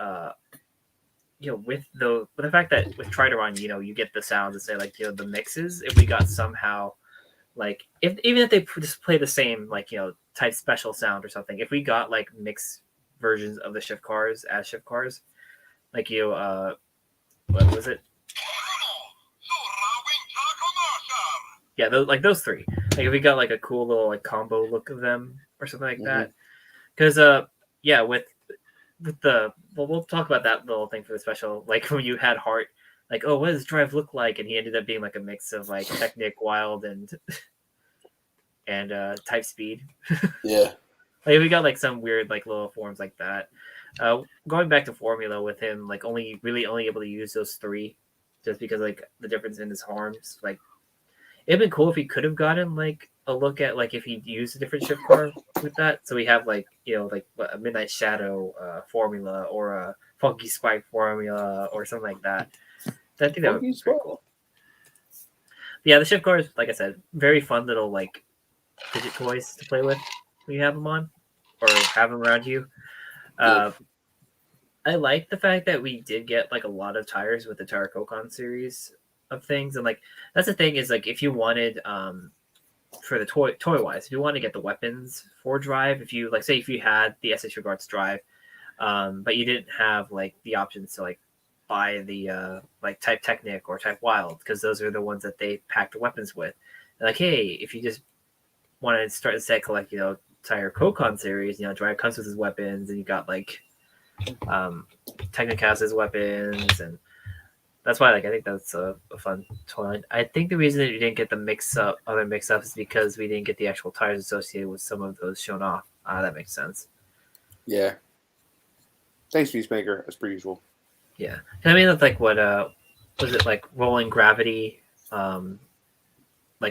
with the fact that with Try to Run, you get the sounds and say the mixes. If we got somehow, even if they just play the same type special sound or something, if we got mixed versions of the shift cars as shift cars, what was it? Yeah, those three. If we got a cool little combo look of them or something like that. Because with the we'll talk about that little thing for the special. When you had Heart, what does Drive look like? And he ended up being a mix of Technic, Wild, and Type Speed. Yeah. We got some weird little forms like that. Going back to Formula with him, only able to use those three, just because the difference in his arms. It'd been cool if he could have gotten a look at if he used a different shift car with that. So we have a Midnight Shadow formula or a Funky Spike formula or something like that. I think that would be pretty cool. But yeah, the shift cars, like I said, very fun little fidget toys to play with when you have them on or have them around you. I like the fact that we did get a lot of tires with the Tire Kokon series of things, and that's the thing is if you wanted for the toy wise, if you want to get the weapons for Drive, if you say if you had the SS Regards Drive, but you didn't have the options to buy the Type Technic or Type Wild, because those are the ones that they pack the weapons with. And hey, if you just want to start the set collect Tire Kokon series, Drive comes with his weapons, and you got Technic has his weapons, and that's why I think that's a fun toy. I think the reason that you didn't get the other mix-ups is because we didn't get the actual tires associated with some of those shown off. That makes sense. Yeah. Thanks, Peacemaker, as per usual. Yeah. I mean, that's what was it Rolling Gravity? I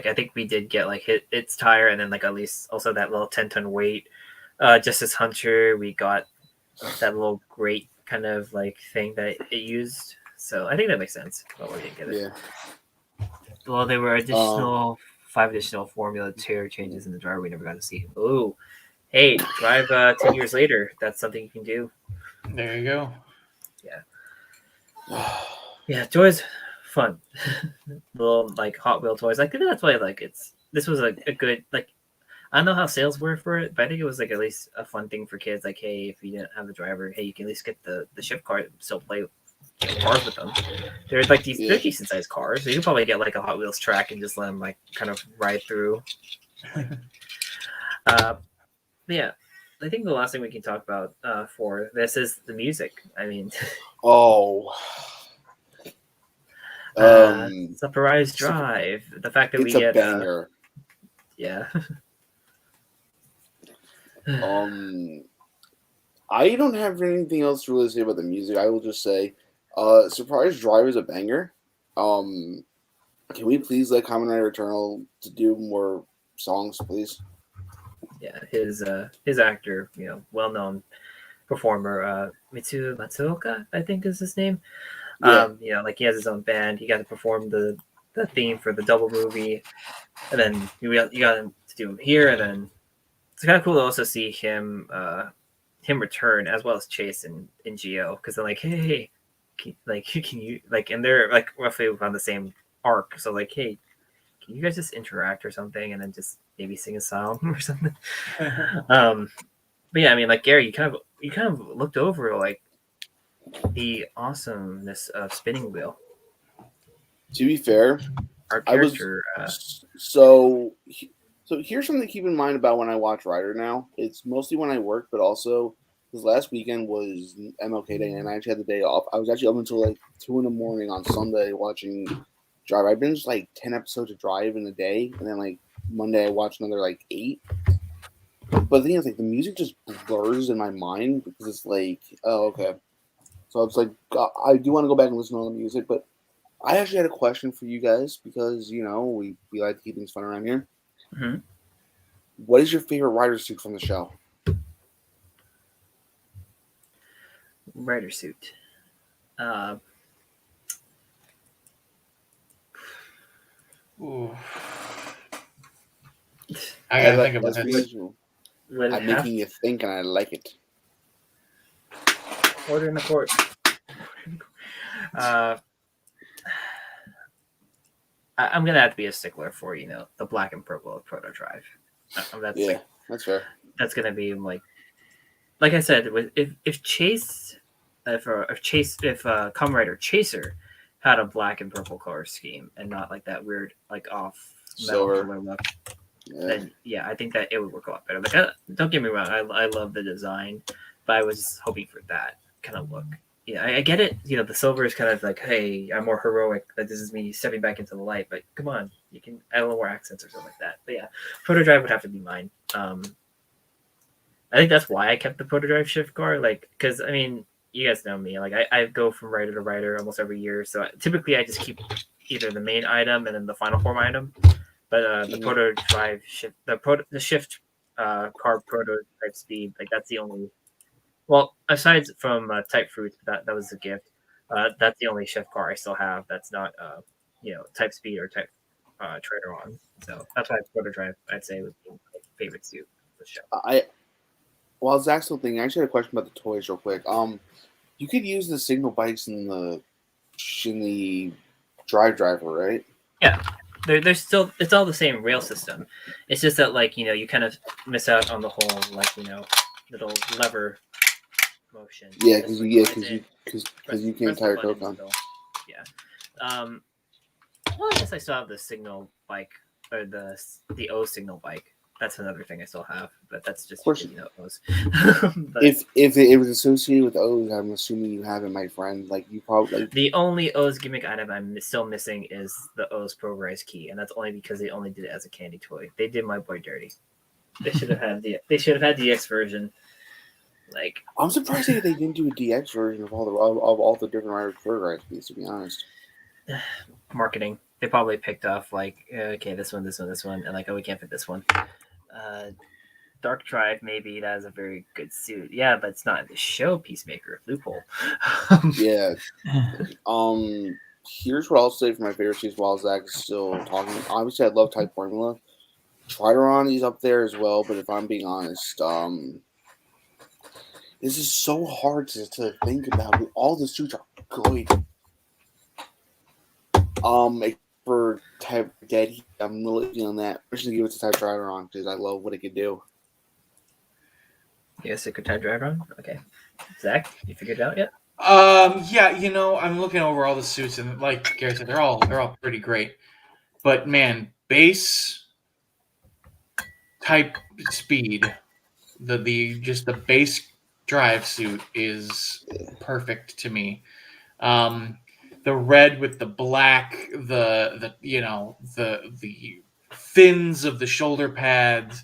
think we did get its tire, and then at least also that little 10-ton weight. Justice Hunter, we got that little grate kind of thing that it used. So I think that makes sense. But we didn't get it. Yeah. Well, there were 5 additional Formula tier changes in the driver we never got to see. Ooh, hey, Drive 10 years later. That's something you can do. There you go. Yeah. Yeah, toys, fun. Little Hot Wheel toys. I think that's why this was a good I don't know how sales were for it, but I think it was at least a fun thing for kids. Hey, if you didn't have a driver, hey, you can at least get the shift car and still play cars with them. They're these they're decent sized cars. So you can probably get a Hot Wheels track and just let them kind of ride through. Yeah, I think the last thing we can talk about for this is the music. I mean, Oh, um, Surprise so Drive. The fact that it's we a get, banger. yeah. Um, I don't have anything else to really say about the music. I will just say, Surprise Drive is a banger. Um, can we please let Kamen Rider Eternal to do more songs, please? Yeah, his actor, well known performer, Matsuoka, I think is his name. Yeah, Like he has his own band. He got to perform the theme for the double movie, and then you got him to do him here, and then it's kind of cool to also see him return as well as Chase in Geo, because they're like, hey, can you like, and they're like roughly on the same arc, so like, hey, can you guys just interact or something, and then just maybe sing a song or something. um but yeah, I mean, like, Gary, you kind of looked over like the awesomeness of Spinning Wheel. to be fair, Our I was character, so so here's something to keep in mind about when I watch Rider now. It's mostly when I work, but also this last weekend was MLK Day, and I actually had the day off. I was actually up until like 2 in the morning on Sunday watching Drive. I binged like 10 episodes of Drive in a day, and then like Monday I watched another like 8. But the thing is, like, the music just blurs in my mind because it's like, oh, okay. So it's like, I do want to go back and listen to all the music, but I actually had a question for you guys because, we like to keep things fun around here. mhm, What is your favorite rider suit from the show? Rider Suit. Uh, Ooh. I gotta think about That's this. reasonable. would it I'm have making you think, and I like it. order in the court? uh, I'm gonna have to be a stickler for the black and purple of Proto Drive. That's Yeah, like that's fair. that's gonna be like I said, if Chase, if Kamen Rider Chaser had a black and purple color scheme and not like that weird like off metal Silver. color look, Yeah. then yeah, I think that it would work a lot better. Like, don't get me wrong, I love the design, but I was hoping for that kind of look. Yeah, I get it. The silver is kind of like, hey, I'm more heroic. That this is me stepping back into the light. But come on, you can add a little more accents or something like that. But yeah, Proto Drive would have to be mine. I think that's why I kept the Proto Drive shift car. Like, because I mean, you guys know me. Like, I go from rider to rider almost every year. So typically, I just keep either the main item and then the final form item. But the Proto Drive shift, the shift car prototype speed, like that's the only. Well, aside from type fruits, that was a gift. That's the only shift car I still have. That's not type speed or type trader on. So that's why Proto Drive, I'd say, was my favorite suit of the show. While Zach's still thinking, I actually had a question about the toys real quick. You could use the signal bikes in the drive driver, right? Yeah, there's still, it's all the same rail system. It's just that, like, you kind of miss out on the whole, like, little lever motion. Yeah, Just, because like, you, press it, because you can't press the tire buttons. Kokon. Yeah. Well, I guess I still have the signal bike, or the O signal bike. That's another thing I still have, but that's just Of course. O's. But If it was associated with O's, I'm assuming you have it, my friend. Like, you probably the only O's gimmick item I'm still missing is the O's ProRise key, and that's only because they only did it as a candy toy. They did my boy dirty. They should have had the DX version. Like, I'm surprised they didn't do a DX version of all the different Irish bird recipes. To be honest, marketing. They probably picked off like, okay, this one, and like, oh, we can't fit this one. Dark Drive, maybe that is a very good suit. Yeah, but it's not in the show. Peacemaker loophole. yeah. Here's what I'll say for my favorite suits while Zach is still talking. Obviously, I love Type Formula. Trideron is up there as well, but if I'm being honest, this is so hard to think about. All the suits are good. For Type Dead, I'm really feeling that. I'm just gonna give it to Type Trideron because I love what it can do. Yes, it could tie drive on. Okay, Zach, you figured it out yet? Yeah, I'm looking over all the suits, and like Gary said, they're all pretty great. But man, base type speed the base drive suit is perfect to me. The red with the black, the the fins of the shoulder pads,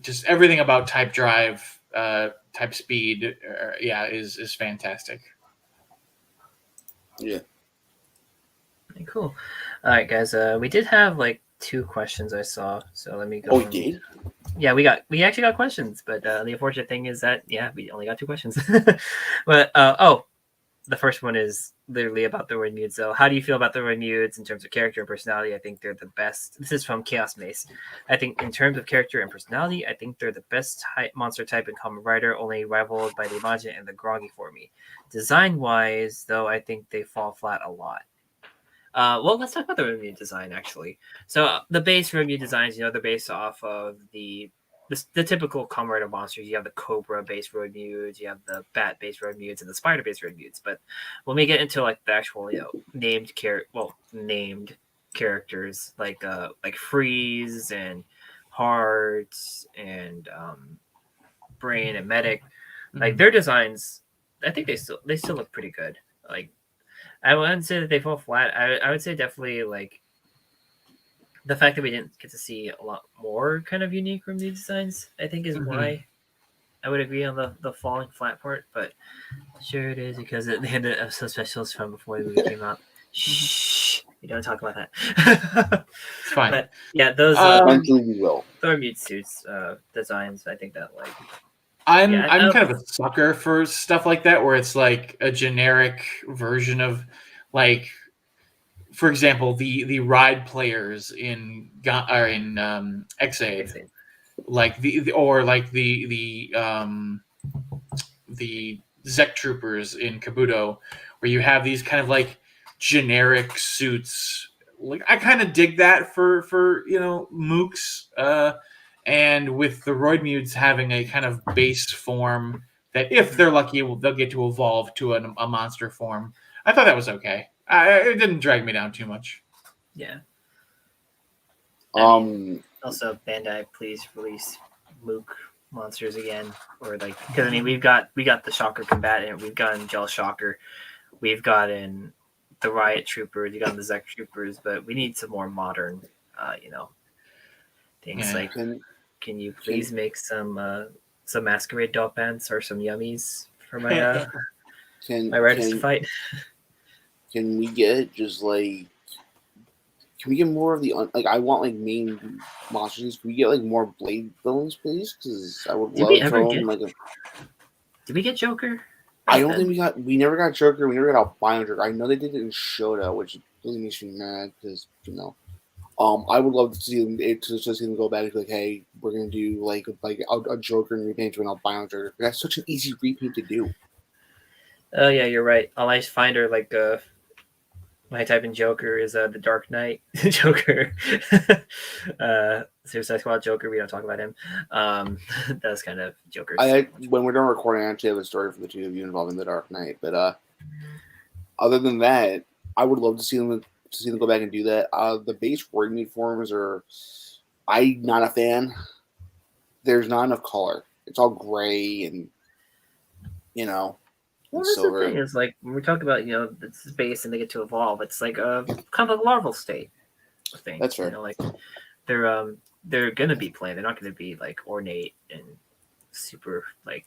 just everything about Type Drive, Type Speed, is fantastic. Yeah. Okay, cool. All right, guys. We did have like 2 questions I saw, so let me go. Oh, you did? Yeah, we actually got questions, but the unfortunate thing is that we only got 2 questions. But the first one is literally about the Renews. So, how do you feel about the Renews in terms of character and personality? I think they're the best. This is from Chaos Mace. I think in terms of character and personality, I think they're the best monster type in Kamen Rider, only rivaled by the Imagine and the Groggy for me. Design wise, though, I think they fall flat a lot. Well, let's talk about the Renew design actually. So the base Renew designs, they're based off of the typical Kamen Rider monsters. You have the Cobra based road mutes, you have the Bat based road mutes, and the Spider based road mutes. But when we get into like the actual, named characters like Freeze and Heart and Brain and Medic, like their designs, I think they still look pretty good. Like I wouldn't say that they fall flat. I would say definitely like the fact that we didn't get to see a lot more kind of unique room designs, I think, is why I would agree on the falling flat part. But sure it is because they had the episode specials from before the movie came out. Shh, we don't talk about that. It's fine. But yeah, those Eventually we will. Thormute suits designs, I think that like I'm kind of a sucker for stuff like that where it's like a generic version of, like, for example, the ride players in Xaid, like the Zek troopers in Kabuto, where you have these kind of like generic suits. Like I kind of dig that for mooks, and with the Roid Mutes having a kind of base form that, if they're lucky, they'll get to evolve to a monster form. I thought that was okay. It didn't drag me down too much. Yeah. Also, Bandai, please release Mook monsters again, or like, because we got the Shocker Combatant, we've gotten Gel Shocker, we've gotten the Riot Troopers, you got the Zek Troopers, but we need some more modern, things. Like, can you please make some Masquerade Doll Pants or some Yummies for my my riders to fight? Can we get just like? Can we get more of the I want like main monsters? Can we get like more Blade villains, please? Because I would love to throw them like a. Did we get Joker? I don't think we never got Joker. We never got Albino Joker. I know they did it in Shota, which really makes me mad because I would love to see them go back and be like, hey, we're gonna do like a Joker and repaint to an Albino Joker. That's such an easy repaint to do. Oh yeah, you're right. I'll nice find her like my type in Joker is the Dark Knight Joker. Suicide Squad Joker. We don't talk about him. That's kind of Joker. When we're done recording, I actually have a story for the two of you involving the Dark Knight. But other than that, I would love to see them go back and do that. The base Roid Mute forms I'm not a fan. There's not enough color. It's all gray and Well, that's the thing is, like, when we talk about, it's space and they get to evolve, it's like a kind of a larval state thing. That's right. Like, they're going to be plain. They're not going to be, like, ornate and super, like,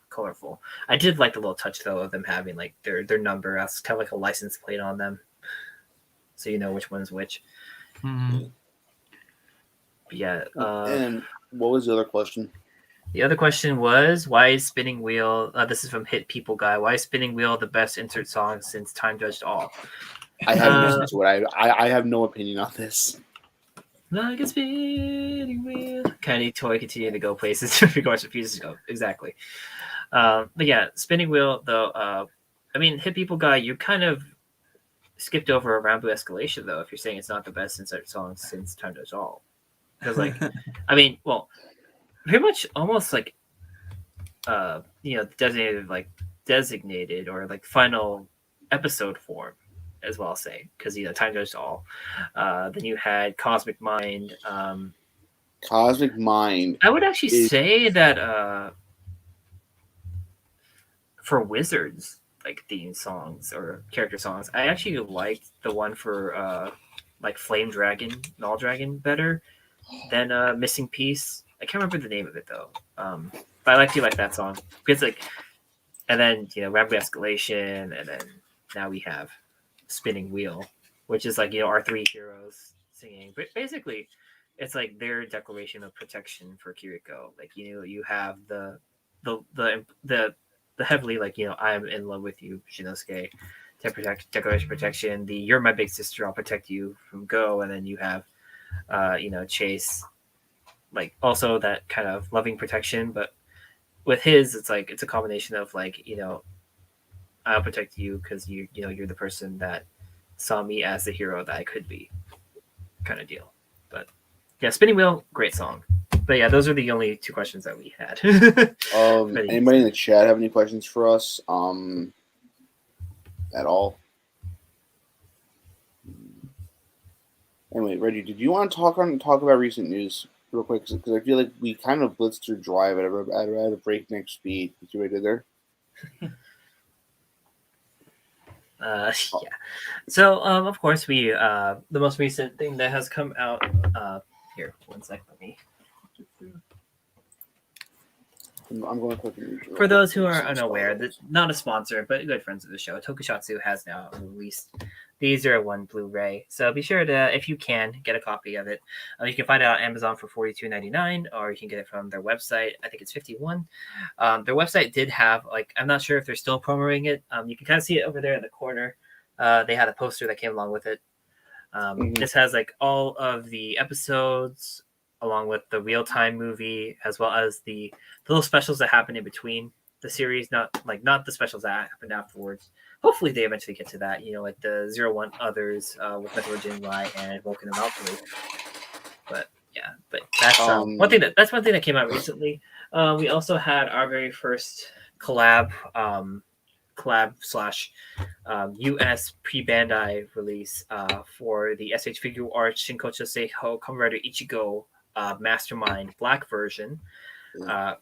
colorful. I did like the little touch, though, of them having, like, their number as kind of like a license plate on them. So you know which one's which. Mm-hmm. Yeah. And what was the other question? The other question was, why is Spinning Wheel, this is from Hit People Guy, why is Spinning Wheel the best insert song since Time Judged All? I haven't listened to it. I have no opinion on this. Like a spinning wheel. Candy toy continue to go places in regards to pieces go. Exactly. But yeah, Spinning Wheel, though, Hit People Guy, you kind of skipped over a Rambo Escalation, though, if you're saying it's not the best insert song since Time Judged All. Because, like, pretty much almost like designated or like final episode form as well, say, because Time Judged All. Then you had Cosmic Mind, Cosmic Mind. I would actually say that for Wizards, like theme songs or character songs, I actually liked the one for like Flame Dragon, Null Dragon better than Missing Piece. I can't remember the name of it though. But I actually like that song because like, and then Rapid Escalation, and then now we have Spinning Wheel, which is like our three heroes singing. But basically, it's like their declaration of protection for Kiriko. Like you have the heavily like I'm in love with you, Shinosuke, to protect declaration of protection. The you're my big sister, I'll protect you from Go, and then you have Chase, like also that kind of loving protection, but with his it's like it's a combination of like I'll protect you because you're the person that saw me as the hero that I could be, kind of deal. But yeah, Spinning Wheel, great song. But yeah, those are the only two questions that we had. Anybody in the chat have any questions for us? At all? Anyway, Reggie, did you want to talk about recent news real quick? Because I feel like we kind of blitzed through Drive at a breakneck speed. Did you ready there? Yeah. So of course we the most recent thing that has come out here. One sec, let me. I'm going to For those who are unaware, not a sponsor, but good friends of the show, Tokusatsu has now released the 01 Blu-ray. So be sure to, if you can, get a copy of it. You can find it on Amazon for $42.99, or you can get it from their website. I think it's $51. Their website did have, like, I'm not sure if they're still promoting it. You can kind of see it over there in the corner. They had a poster that came along with it. This has like all of the episodes, along with the real-time movie, as well as the little specials that happen in between the series, not the specials that happened afterwards. Hopefully they eventually get to that, like the 01 Others with Metal Jin Y and Vulcan and Valkyrie. But yeah, but that's one thing that came out recently. We also had our very first collab / US pre-Bandai release for the SH Figure Arts Shinkocho Seiho Kamen Rider Ichigo Mastermind Black version.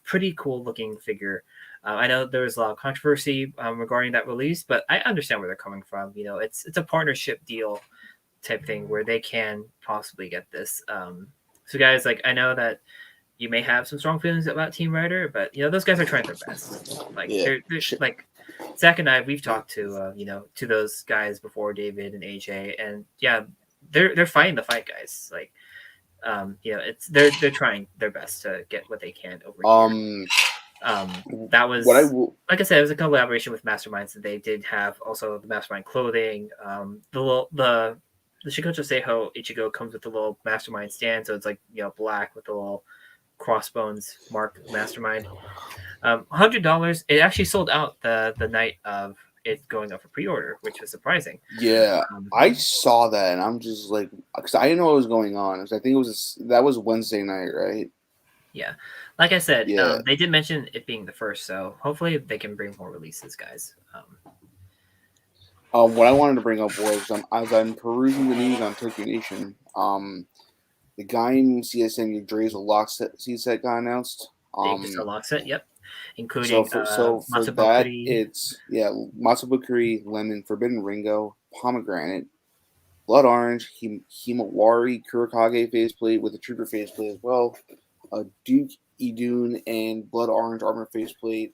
Pretty cool looking figure. I know there was a lot of controversy regarding that release, but I understand where they're coming from. It's a partnership deal type thing where they can possibly get this. So guys, like, I know that you may have some strong feelings about Team Rider, but those guys are trying their best. Like they're like Zach and I, we've talked to to those guys before, David and AJ, and yeah, they're fighting the fight, guys. Like it's they're trying their best to get what they can over here. That was like I said, it was a collaboration with Masterminds, that they did have also the Mastermind clothing. The Shinkocho Seiho Ichigo comes with the little Mastermind stand, so it's like black with the little crossbones marked Mastermind. $100. It actually sold out the night of it going up for pre-order, which was surprising. Yeah, I saw that, and I'm just like, because I didn't know what was going on. I think that was Wednesday night, right? Yeah, like I said, they did mention it being the first, so hopefully they can bring more releases, guys. What I wanted to bring up was, as I'm perusing the news on Tokyo Nation, the guy in CSN Dre's lock set got announced. Just a lock set, yep. Including for that, it's Matsubukuri, Lemon, Forbidden Ringo, Pomegranate, Blood Orange, Himawari, Kurokage faceplate with a Trooper faceplate as well, Duke Idun, and Blood Orange armor faceplate.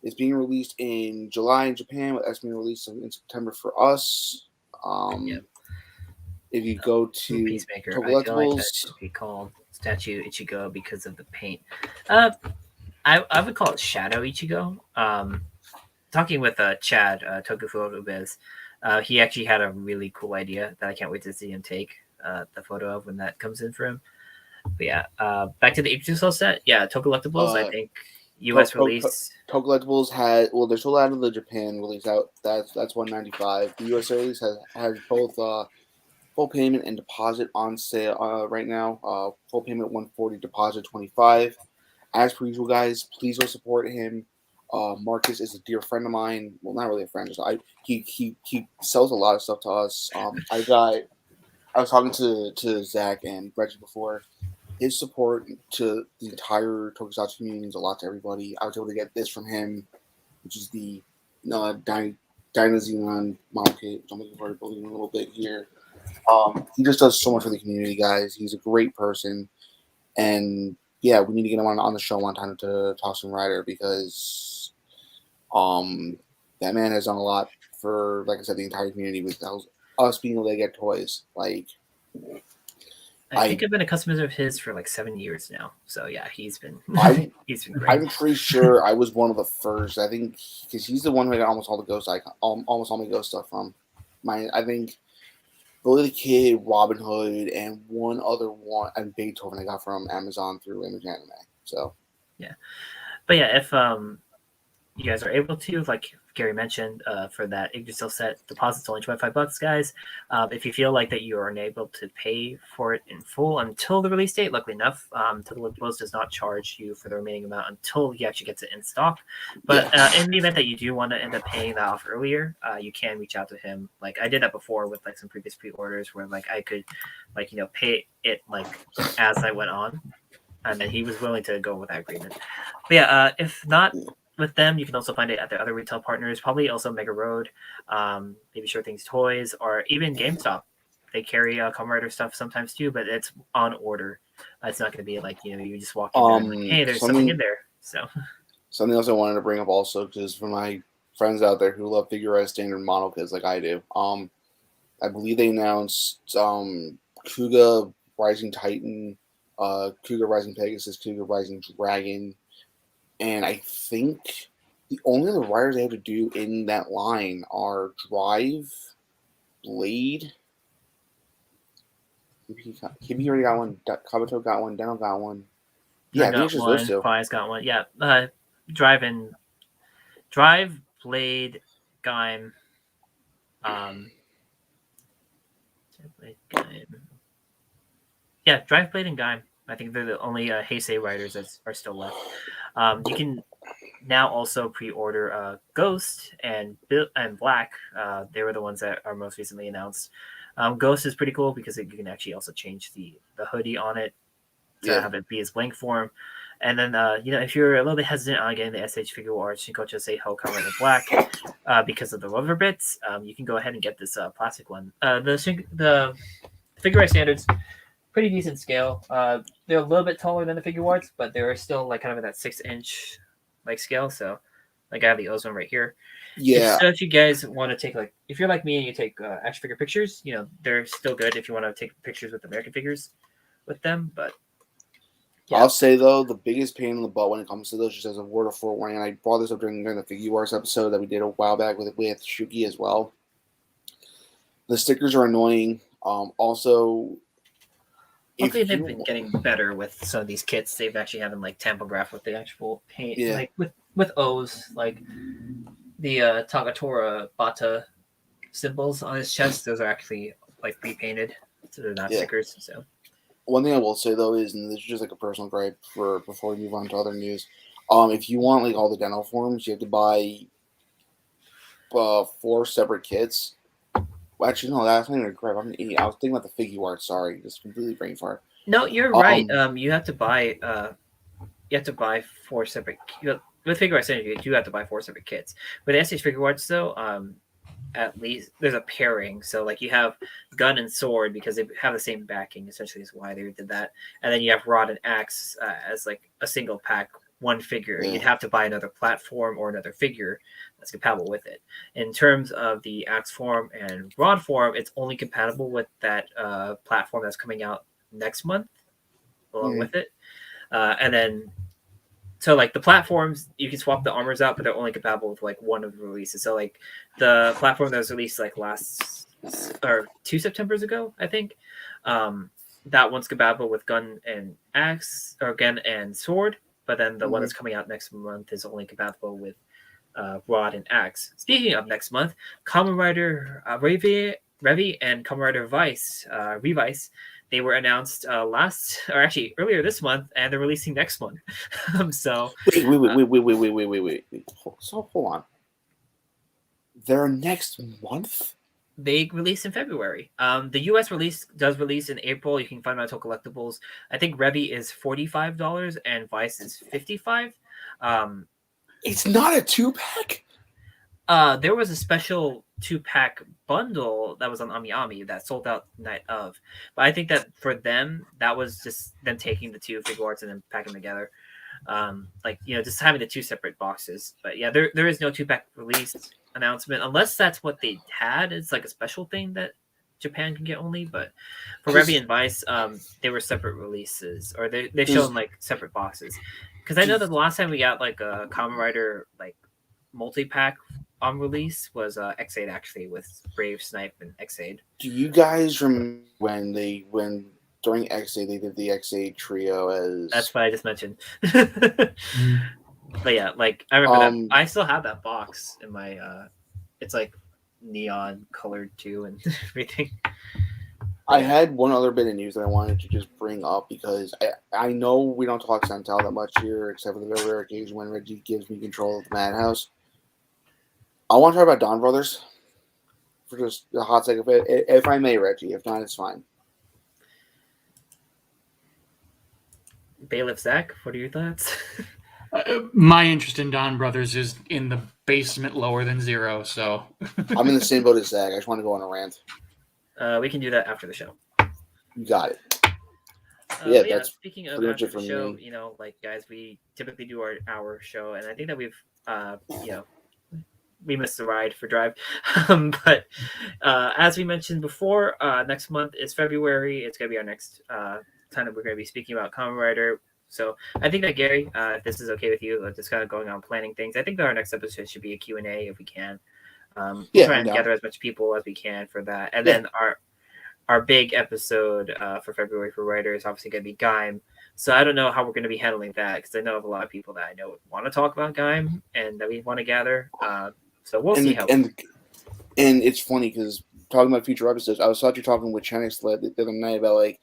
It's being released in July in Japan, with S being released in September for us. If you go to Peacemaker, I feel like that should be called Statue Ichigo because of the paint. I would call it Shadow Ichigo. Talking with Chad Tokufu Biz, he actually had a really cool idea that I can't wait to see him take the photo of when that comes in for him. But yeah, back to the Ichigo set. Yeah, Tokollectibles, I think US release. Tokollectibles they're sold out of the Japan release out. That's $195. The US release has both full payment and deposit on sale right now. Full payment $140, deposit $25. As per usual, guys, please go support him. Marcus is a dear friend of mine. Well, not really a friend. He sells a lot of stuff to us. I was talking to Zach and Reggie before. his support to the entire Tokusatsu community means a lot to everybody. I was able to get this from him, which is the Dynazenon model kit, which I'm looking forward to building a little bit here. He just does so much for the community, guys. He's a great person, and yeah, we need to get him on the show one time to talk some Rider because that man has done a lot for, like I said, the entire community with us being able to get toys. Like, I think I've been a customer of his for like 7 years now. So yeah, he's been he's been great. I'm pretty sure I was one of the first. I think because he's the one who got almost all the Ghost almost all my Ghost stuff from. I think Billy the Kid, Robin Hood, and one other one, and Beethoven I got from Amazon through Image Anime. So yeah, but yeah, if you guys are able to, like Gary mentioned, for that Yggdrasil set, deposit's only $25, guys. If you feel like that you are unable to pay for it in full until the release date, luckily enough, Total Post does not charge you for the remaining amount until he actually gets it in stock. But in the event that you do want to end up paying that off earlier, you can reach out to him. Like I did that before with like some previous pre-orders where like I could like, you know, pay it like as I went on. And then he was willing to go with that agreement. But yeah, if not, with them, you can also find it at their other retail partners, probably also Mega Road, maybe Sure Things Toys, or even GameStop. They carry Kamen Rider stuff sometimes too, but it's on order. It's not going to be like, you know, you just walk in there and like, hey, there's something in there. So something else I wanted to bring up also, because for my friends out there who love figurized standard model kits like I do, I believe they announced Kuga Rising Titan, Kuga Rising Pegasus, Kuga Rising Dragon. And I think the only other riders they have to do in that line are Drive, Blade. He already got one. Kabuto got one. Deno got one. Yeah, I think it's just those two. Fly's got one. Yeah, Drive, Blade, Gaim. Yeah, Drive, Blade, and Gaim. I think they're the only Heisei riders that are still left. You can now also pre-order Ghost and Black. They were the ones that are most recently announced. Ghost is pretty cool because you can actually also change the hoodie on it to have it be his blank form. And then, you know, if you're a little bit hesitant on getting the SH figure art Shinkocho Seiho Kamen Rider Black because of the rubber bits, you can go ahead and get this plastic one. The figure art standards, pretty decent scale. They're a little bit taller than the figure arts, but they're still like kind of in that 6-inch like scale. So like I have the Ozone right here. Yeah. So if you guys want to take like, if you're like me and you take action figure pictures, you know, they're still good if you want to take pictures with American figures with them. But yeah. I'll say though, the biggest pain in the butt when it comes to those, just as a word of forewarning, and I brought this up during the figure arts episode that we did a while back with Shuki as well. The stickers are annoying. Also, luckily they've been getting better with some of these kits. They've actually having like tampograph with the actual paint, like with O's, like the Tagatora Bata symbols on his chest. Those are actually like pre-painted, so they're not stickers. So one thing I will say though is, and this is just like a personal gripe before we move on to other news, if you want like all the dental forms, you have to buy 4 separate kits. Well, actually, no, that's not even a gripe. I'm an idiot. I was thinking about the figure art. Sorry, just completely brain fart. No, you're right. You have to buy 4 separate. With figure arts, you have to buy 4 separate kits. With SH figure arts, though, at least there's a pairing. So like you have gun and sword because they have the same backing. Essentially, is why they did that. And then you have rod and axe as like a single pack, one figure. You'd have to buy another platform or another figure that's compatible with it. In terms of the axe form and rod form, it's only compatible with that platform that's coming out next month along with it. And then so like the platforms, you can swap the armors out, but they're only compatible with like one of the releases. So like the platform that was released like 2 Septembers ago, I think, that one's compatible with gun and axe, or gun and sword. But then the one that's coming out next month is only compatible with rod and axe. Speaking of next month, Kamen Rider Revi and Kamen Rider Revice, they were announced earlier this month, and they're releasing next month. So wait. So hold on. They're next month? They release in February. The US release does release in April. You can find them at Collectibles. I think Revy is $45 and Vice is $55. It's not a 2-pack. There was a special 2-pack bundle that was on AmiAmi that sold out night of. But I think that for them, that was just them taking the two figure arts and then packing them together. Just having the two separate boxes. But yeah, there is no 2-pack release announcement unless that's what they had. It's like a special thing that Japan can get only. But for Revy and Vice, they were separate releases, or they showed like separate boxes. Because I know that the last time we got like a Kamen Rider like multi-pack on release was X8 actually, with Brave, Snipe, and X8. Do you guys remember when during X8 they did the X8 trio as? That's what I just mentioned. But yeah, like I remember that. I still have that box in my. It's like neon colored too, and everything. I had one other bit of news that I wanted to just bring up because I know we don't talk Sentai that much here, except for the very rare occasion when Reggie gives me control of the Madhouse. I want to talk about Don Brothers for just a hot second, if I may, Reggie. If not, it's fine. Bailiff Zach, what are your thoughts? My interest in Don Brothers is in the basement lower than zero, so... I'm in the same boat as Zach. I just want to go on a rant. We can do that after the show. You got it. That's speaking of after the show, me. Guys, we typically do our show, and I think that we've, we missed the ride for Drive. But as we mentioned before, next month is February. It's going to be our next time that we're going to be speaking about Kamen Rider. So I think that, Gary, if this is okay with you, just kind of going on planning things, I think that our next episode should be a Q&A if we can. We'll try and gather as much people as we can for that. And then our big episode for February for Rider is obviously going to be Gaim. So I don't know how we're going to be handling that, because I know of a lot of people that I know want to talk about Gaim and that we want to gather. So we'll see how. And it's funny because talking about future episodes, I was talking with Chenix the other night about like,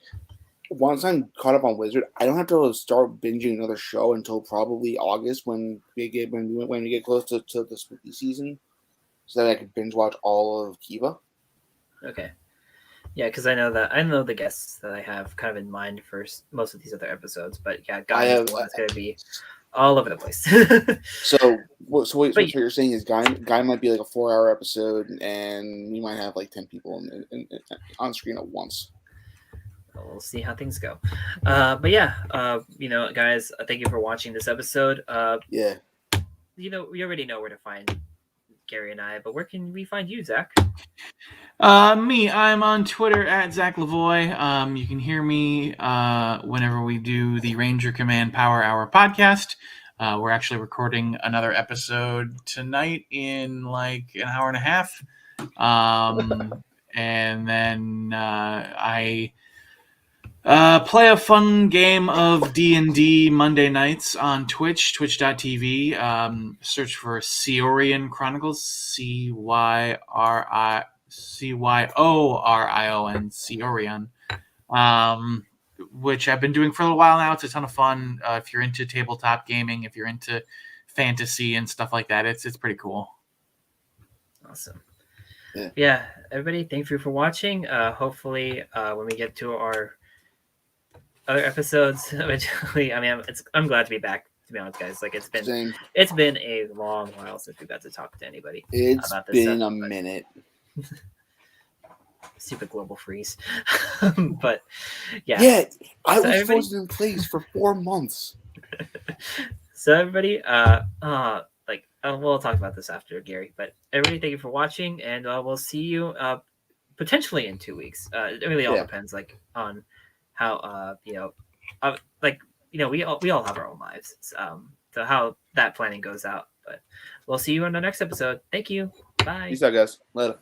once I'm caught up on Wizard, I don't have to start binging another show until probably August when we get close to the spooky season, so that I can binge watch all of Kiva. Okay. Yeah, because I know the guests that I have kind of in mind for most of these other episodes, but yeah, Gaim is going to be all over the place. So what you're saying is Guy might be like a 4-hour episode, and we might have like 10 people on screen at once. We'll see how things go. But yeah, guys, thank you for watching this episode. Yeah. We already know where to find Gary and I, but where can we find you, Zach? I'm on Twitter at Zach Lavoie. You can hear me whenever we do the Ranger Command Power Hour podcast. We're actually recording another episode tonight in like an hour and a half. And then I play a fun game of D&D Monday nights on Twitch, twitch.tv. Search for Cyoryon Chronicles, Cyorion, Cyoryon, which I've been doing for a little while now. It's a ton of fun. If you're into tabletop gaming, if you're into fantasy and stuff like that, it's pretty cool. Awesome. Yeah, everybody, thank you for watching. Hopefully, when we get to our other episodes eventually, I'm glad to be back, to be honest, guys. Like, it's been a long while since we got to talk to anybody about this. It's been a minute. Stupid global freeze. But yeah, I was frozen in place for 4 months. So everybody, we'll talk about this after, Gary, but everybody, thank you for watching, and we'll see you potentially in 2 weeks. It really all depends on how we all have our own lives, so how that planning goes out. But we'll see you on the next episode. Thank you. Bye. Peace out, guys. Later.